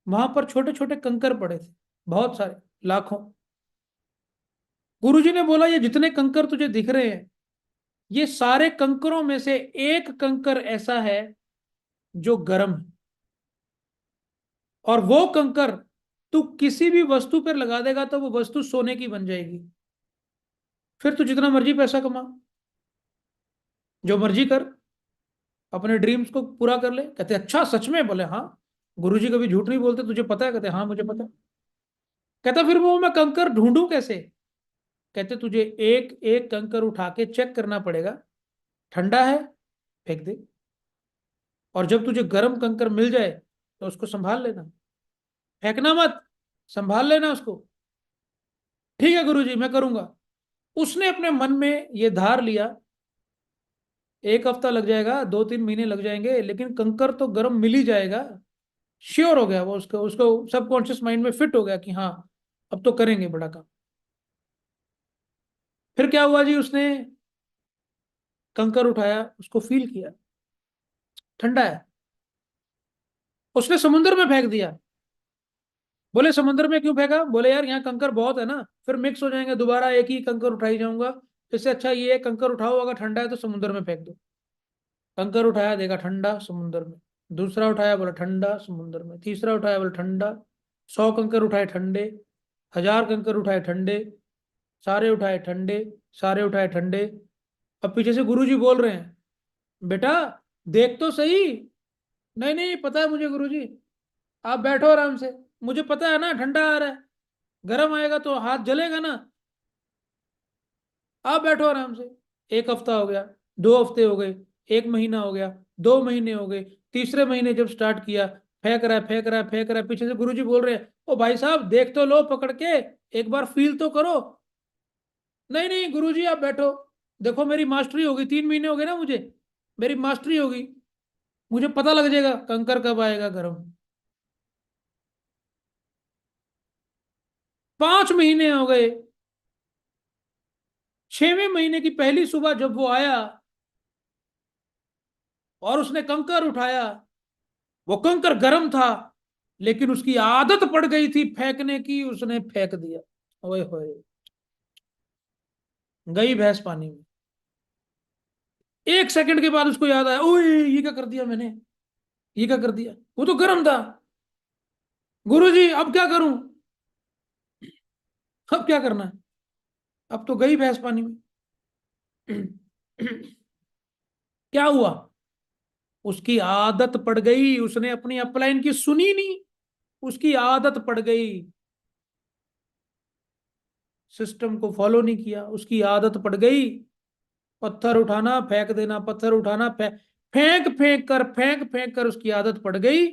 D: वहां पर छोटे छोटे कंकर पड़े थे, बहुत सारे, लाखों। गुरुजी ने बोला ये जितने कंकर तुझे दिख रहे हैं, ये सारे कंकरों में से एक कंकर ऐसा है जो गर्म है, और वो कंकर तू किसी भी वस्तु पर लगा देगा तो वो वस्तु सोने की बन जाएगी। फिर तू जितना मर्जी पैसा कमा, जो मर्जी कर, अपने ड्रीम्स को पूरा कर ले। कहते अच्छा सच में? बोले हाँ, गुरुजी कभी झूठ नहीं बोलते, तुझे पता है? कहते हाँ मुझे पता है। कहता फिर वो मैं कंकर ढूंढूं कैसे? कहते तुझे एक एक कंकर उठा के चेक करना पड़ेगा, ठंडा है फेंक दे, और जब तुझे गर्म कंकर मिल जाए तो उसको संभाल लेना, फेंकना मत, संभाल लेना उसको। ठीक है गुरुजी मैं करूंगा। उसने अपने मन में ये धार लिया, 1 हफ्ता लग जाएगा, 2-3 महीने लग जाएंगे, लेकिन कंकर तो गर्म मिल ही जाएगा। श्योर हो गया वो, उसको उसको सबकॉन्शियस माइंड में फिट हो गया कि हाँ अब तो करेंगे बड़ा काम। फिर क्या हुआ जी, उसने कंकर उठाया, उसको फील किया, ठंडा है। उसने समुद्र में फेंक दिया। बोले समुद्र में क्यों फेंका? बोले यार यहाँ कंकर बहुत है ना, फिर मिक्स हो जाएंगे, दोबारा एक ही कंकर उठाई जाऊंगा, इससे अच्छा ये कंकर उठाओ, अगर ठंडा है तो समुद्र में फेंक दो। कंकर उठाया, देखा ठंडा, समुद्र में। दूसरा उठाया, बोला ठंडा, समुद्र में। तीसरा उठाया, बोला ठंडा। 100 कंकर उठाए ठंडे, 1000 कंकर उठाए ठंडे, सारे उठाए ठंडे, सारे उठाए ठंडे। अब पीछे से गुरुजी बोल रहे हैं, बेटा देख तो सही। नहीं नहीं पता है मुझे गुरुजी, आप बैठो आराम से, मुझे पता है ना ठंडा आ रहा है, गर्म आएगा तो हाथ जलेगा ना, आप बैठो आराम से। 1 हफ्ता हो गया, 2 हफ्ते हो गए, 1 महीना हो गया, 2 महीने हो गए। तीसरे महीने जब स्टार्ट किया, फेंक रहा है फेंक रहा है फेंक रहा है, पीछे से गुरुजी बोल रहे हैं, ओ भाई साहब देख तो लो पकड़ के, एक बार फील तो करो। नहीं नहीं गुरुजी आप बैठो, देखो मेरी मास्टरी होगी, 3 महीने हो गए ना मुझे, मेरी मास्टरी होगी, मुझे पता लग जाएगा कंकर कब आएगा गर्म। 5 महीने हो गए। 6वें महीने की पहली सुबह जब वो आया और उसने कंकर उठाया, वो कंकर गर्म था, लेकिन उसकी आदत पड़ गई थी फेंकने की, उसने फेंक दिया। ओए होए, गई भैंस पानी में। 1 सेकंड के बाद उसको याद आया, ओए ये क्या कर दिया मैंने, ये क्या कर दिया, वो तो गर्म था। गुरुजी अब क्या करूं? अब क्या करना है? अब तो गई भैंस पानी में। क्या हुआ? उसकी आदत पड़ गई, उसने अपनी अपलाइन की सुनी नहीं, उसकी आदत पड़ गई, सिस्टम को फॉलो नहीं किया, उसकी आदत पड़ गई। पत्थर उठाना फेंक देना, पत्थर उठाना फेंक फेंक फेंक फेंक कर उसकी आदत पड़ गई।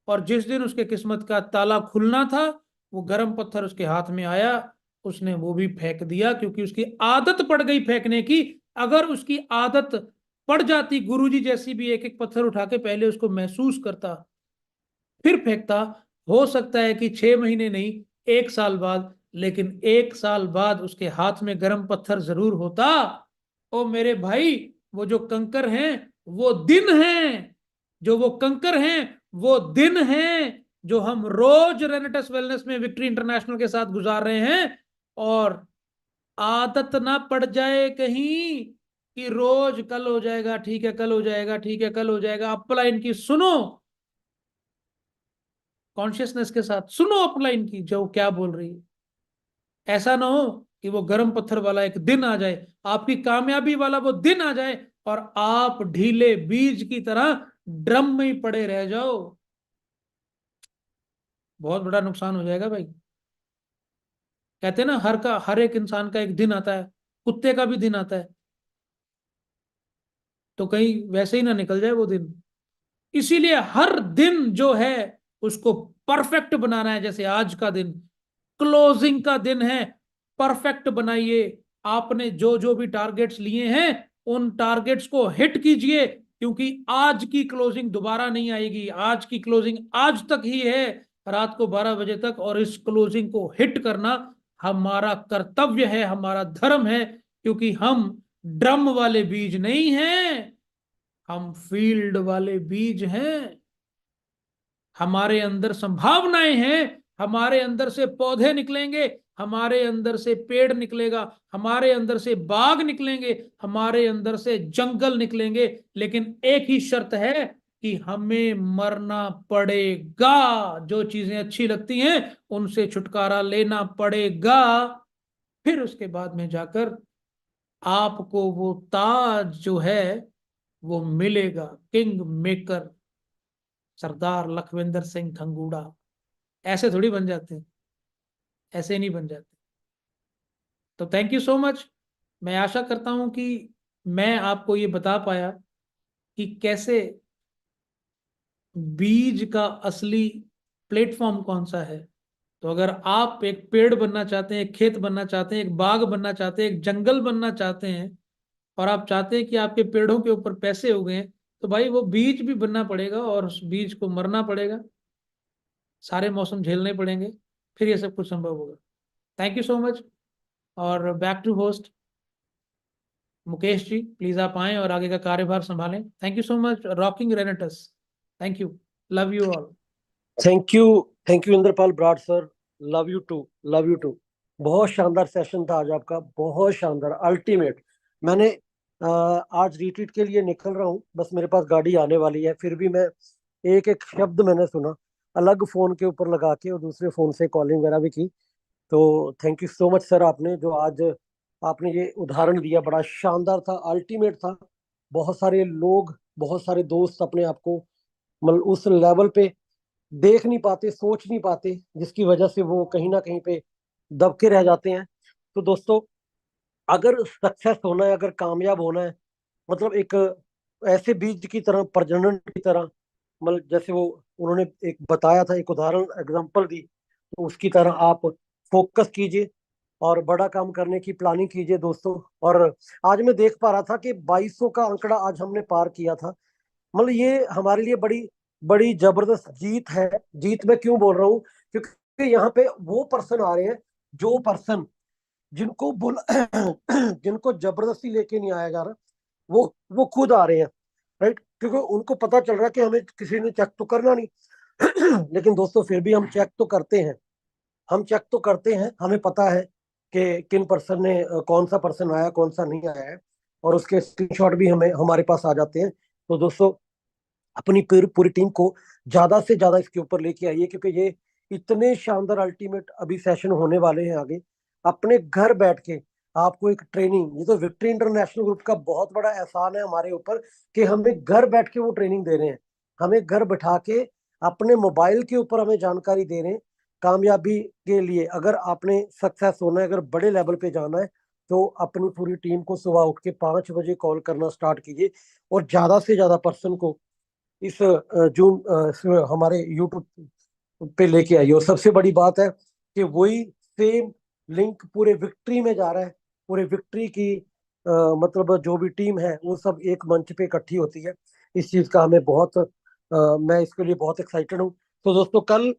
D: और जिस दिन उसके किस्मत का ताला खुलना था, वो गर्म पत्थर उसके हाथ में आया, उसने वो भी फेंक दिया, क्योंकि उसकी आदत पड़ गई फेंकने की। अगर उसकी आदत पड़ जाती, गुरुजी जैसी भी एक एक पत्थर उठा के पहले उसको महसूस करता फिर फेंकता, हो सकता है कि 6 महीने नहीं, 1 साल बाद, लेकिन 1 साल बाद उसके हाथ में गर्म पत्थर जरूर होता। ओ मेरे भाई, वो जो कंकर हैं वो दिन हैं, जो वो कंकर हैं वो दिन हैं, जो हम रोज रेनेटस वेलनेस में विक्ट्री इंटरनेशनल के साथ गुजार रहे हैं। और आदत ना पड़ जाए कहीं कि रोज कल हो जाएगा, ठीक है कल हो जाएगा, ठीक है कल हो जाएगा। अपलाइन की सुनो, कॉन्शियसनेस के साथ सुनो अपलाइन की जो क्या बोल रही है। ऐसा ना हो कि वो गर्म पत्थर वाला एक दिन आ जाए, आपकी कामयाबी वाला वो दिन आ जाए, और आप ढीले बीज की तरह ड्रम में ही पड़े रह जाओ। बहुत बड़ा नुकसान हो जाएगा भाई। कहते हैं ना, हर एक इंसान का एक दिन आता है, कुत्ते का भी दिन आता है, तो कहीं वैसे ही ना निकल जाए वो दिन। इसीलिए हर दिन जो है उसको परफेक्ट बनाना है। जैसे आज का दिन क्लोजिंग का दिन है, परफेक्ट बनाइए। आपने जो जो भी टारगेट्स लिए हैं उन टारगेट्स को हिट कीजिए, क्योंकि आज की क्लोजिंग दोबारा नहीं आएगी। आज की क्लोजिंग आज तक ही है, रात को 12 बजे तक, और इस क्लोजिंग को हिट करना हमारा कर्तव्य है, हमारा धर्म है, क्योंकि हम ड्रम वाले बीज नहीं हैं, हम फील्ड वाले बीज हैं। हमारे अंदर संभावनाएं हैं, हमारे अंदर से पौधे निकलेंगे, हमारे अंदर से पेड़ निकलेगा, हमारे अंदर से बाग निकलेंगे, हमारे अंदर से जंगल निकलेंगे। लेकिन एक ही शर्त है कि हमें मरना पड़ेगा, जो चीजें अच्छी लगती हैं उनसे छुटकारा लेना पड़ेगा, फिर उसके बाद में जाकर आपको वो ताज जो है वो मिलेगा। किंग मेकर सरदार लखविंदर सिंह खंगूड़ा ऐसे थोड़ी बन जाते हैं, ऐसे नहीं बन जाते। तो थैंक यू सो मच। मैं आशा करता हूं कि मैं आपको ये बता पाया कि कैसे बीज का असली प्लेटफॉर्म कौन सा है। तो अगर आप एक पेड़ बनना चाहते हैं, एक खेत बनना चाहते हैं, एक बाग बनना चाहते हैं, एक जंगल बनना चाहते हैं, और आप चाहते हैं कि आपके पेड़ों के ऊपर पैसे उगें, तो भाई वो बीज भी बनना पड़ेगा और उस बीज को मरना पड़ेगा, सारे मौसम झेलने पड़ेंगे, फिर ये सब कुछ संभव होगा। Thank you so much. और back to host Mukesh ji, please आप आएं और आगे का कार्यभार संभालें। Thank you so much rocking रेनेटस। Thank you, love you all.
E: Thank you Indrapal ब्राड sir. Love you too, love you too. बहुत शानदार सेशन था आज आपका, बहुत शानदार, अल्टीमेट। मैंने आज रिट्रीट के लिए निकल रहा हूँ, बस मेरे पास गाड़ी आने वाली है, फिर भी मैं एक एक शब्द मैंने सुना, अलग फोन के ऊपर लगा के और दूसरे फोन से कॉलिंग वगैरह भी की। तो thank you so much sir, आपने जो आज आपने ये उदाहरण दिया बड़ा शानदार था, अल्टीमेट था। बहुत सारे लोग, बहुत सारे दोस्त अपने आप को मतलब उस लेवल पे देख नहीं पाते, सोच नहीं पाते, जिसकी वजह से वो कहीं ना कहीं पे दबके रह जाते हैं। तो दोस्तों, अगर सक्सेस होना है, अगर कामयाब होना है, मतलब एक ऐसे बीज की तरह, प्रजनन की तरह, मतलब जैसे वो उन्होंने एक बताया था, एक उदाहरण एग्जांपल दी, तो उसकी तरह आप फोकस कीजिए और बड़ा काम करने की प्लानिंग कीजिए दोस्तों। और आज मैं देख पा रहा था कि 2200 का आंकड़ा आज हमने पार किया था। मतलब ये हमारे लिए बड़ी बड़ी जबरदस्त जीत है। जीत मैं क्यों बोल रहा हूँ, क्योंकि यहाँ पे वो पर्सन आ रहे हैं, जो पर्सन जिनको बुल जिनको जबरदस्ती लेके नहीं आया जा रहा, वो खुद आ रहे हैं, राइट? क्योंकि उनको पता चल रहा है कि हमें किसी ने चेक तो करना नहीं। लेकिन दोस्तों, फिर भी हम चेक तो करते हैं, हम चेक तो करते हैं, हमें पता है कि किन पर्सन ने कौन सा पर्सन आया, कौन सा नहीं आया है, और उसके स्क्रीनशॉट भी हमें हमारे पास आ जाते हैं। तो दोस्तों, अपनी पूरी पूरी टीम को ज्यादा से ज्यादा इसके ऊपर लेके आइए, क्योंकि ये इतने शानदार अल्टीमेट अभी सेशन होने वाले हैं आगे। अपने घर बैठ के आपको एक ट्रेनिंग, ये तो विक्ट्री इंटरनेशनल ग्रुप का बहुत बड़ा एहसान है हमारे ऊपर कि हमें घर बैठ के वो ट्रेनिंग दे रहे हैं, हमें घर बैठा के अपने मोबाइल के ऊपर हमें जानकारी दे रहे हैं कामयाबी के लिए। अगर आपने सक्सेस होना है, अगर बड़े लेवल पे जाना है, तो अपनी पूरी टीम को सुबह उठ के 5 बजे कॉल करना स्टार्ट कीजिए और ज्यादा से ज्यादा पर्सन को इस हमारे यूट्यूब पे लेके आइए। और सबसे बड़ी बात है कि वही सेम लिंक पूरे विक्ट्री में जा रहा है, पूरे विक्ट्री की मतलब जो भी टीम है वो सब एक मंच पे इकट्ठी होती है। इस चीज का हमें बहुत मैं इसके लिए बहुत एक्साइटेड हूँ। तो दोस्तों, कल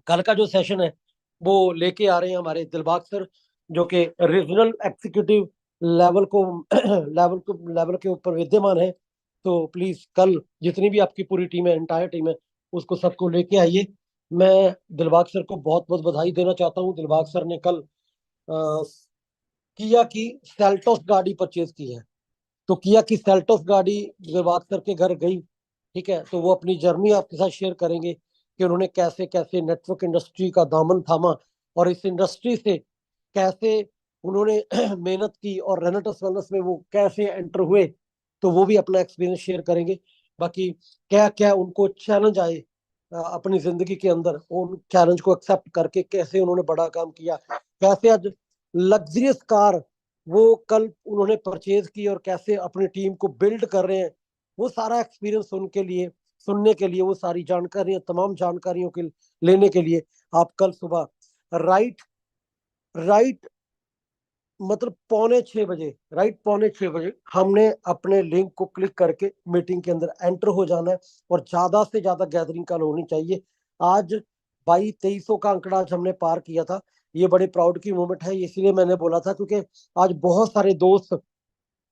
E: कल का जो सेशन है वो लेके आ रहे हैं हमारे दिलबाग सर, जो कि रीजनल एग्जीक्यूटिव लेवल को लेवल के ऊपर विद्यमान है। तो प्लीज कल जितनी भी आपकी पूरी टीम है, एंटायर टीम है, उसको सबको लेके आइए। मैं दिलबाग सर को बहुत बहुत बधाई देना चाहता हूँ। दिलबाग सर ने कल किया की सेल्टोस गाड़ी परचेज की है। तो किया की सेल्टोस गाड़ी दिलबाग सर के घर गई, ठीक है, तो वो अपनी जर्नी आपके साथ शेयर करेंगे कि उन्होंने कैसे कैसे नेटवर्क इंडस्ट्री का दामन थामा और इस इंडस्ट्री से कैसे उन्होंने मेहनत की और रेनेटस वेलनेस में वो कैसे एंटर हुए, तो वो भी अपना एक्सपीरियंस शेयर करेंगे। बाकी क्या क्या उनको चैलेंज आए अपनी जिंदगी के अंदर, उन चैलेंज को एक्सेप्ट करके कैसे उन्होंने बड़ा काम किया, कैसे आज लग्जरियस कार वो कल उन्होंने परचेज की और कैसे अपनी टीम को बिल्ड कर रहे हैं, वो सारा एक्सपीरियंस उनके लिए सुनने के लिए, वो सारी जानकारियां, तमाम जानकारियों के लेने के लिए आप कल सुबह राइट राइट मतलब पौने 6 बजे, राइट पौने 6 बजे हमने अपने लिंक को क्लिक करके मीटिंग के अंदर एंटर हो जाना है। और ज्यादा से ज्यादा गैदरिंग कल होनी चाहिए। आज 2200-2300 का आंकड़ा आज हमने पार किया था, ये बड़े प्राउड की मोमेंट है। इसलिए मैंने बोला था क्योंकि आज बहुत सारे दोस्त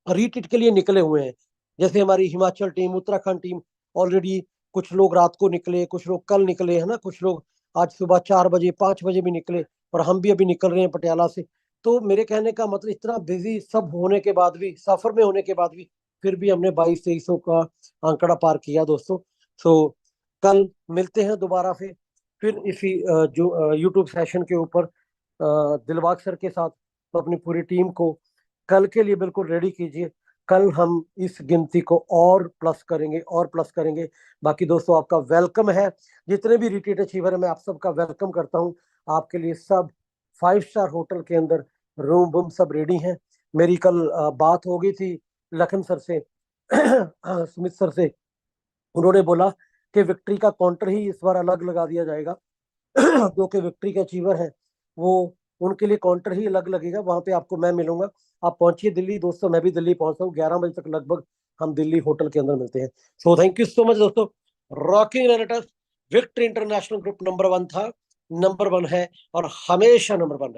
E: रीट्रीट के लिए निकले हुए हैं। जैसे हमारी Himachal team, Uttarakhand team already, कुछ लोग रात को निकले, कुछ लोग कल निकले, है ना, कुछ लोग आज सुबह 4 बजे 5 बजे भी निकले, और हम भी अभी निकल रहे हैं पटियाला से। तो मेरे कहने का मतलब, इतना बिजी सब होने के बाद भी, सफर में होने के बाद भी फिर भी हमने 2200-2300 का आंकड़ा पार किया दोस्तों। सो कल मिलते हैं दोबारा फिर इसी जो यूट्यूब सेशन के ऊपर दिलबाग सर के साथ। तो अपनी पूरी टीम को कल के लिए बिल्कुल रेडी कीजिए। कल हम इस गिनती को और प्लस करेंगे। बाकी दोस्तों आपका वेलकम है, जितने भी रिट्रीट अचीवर है मैं आप सबका वेलकम करता हूँ। आपके लिए सब 5 स्टार होटल के अंदर रूम वूम सब रेडी हैं। मेरी कल बात हो गई थी लखन सर से सुमित सर से। उन्होंने बोला कि विक्ट्री का काउंटर ही इस बार अलग लगा दिया जाएगा जो कि विक्ट्री के अचीवर हैं वो उनके लिए काउंटर ही अलग लगेगा, वहां पे आपको मैं मिलूंगा। आप पहुंचिए दिल्ली दोस्तों, मैं भी दिल्ली पहुंचता हूँ 11 बजे तक लगभग हम दिल्ली होटल के अंदर मिलते हैं। So thank you so much दोस्तों। रॉकिंग रेनेटर्स विक्ट्री इंटरनेशनल ग्रुप नंबर 1 था, नंबर 1 है और हमेशा नंबर 1 है।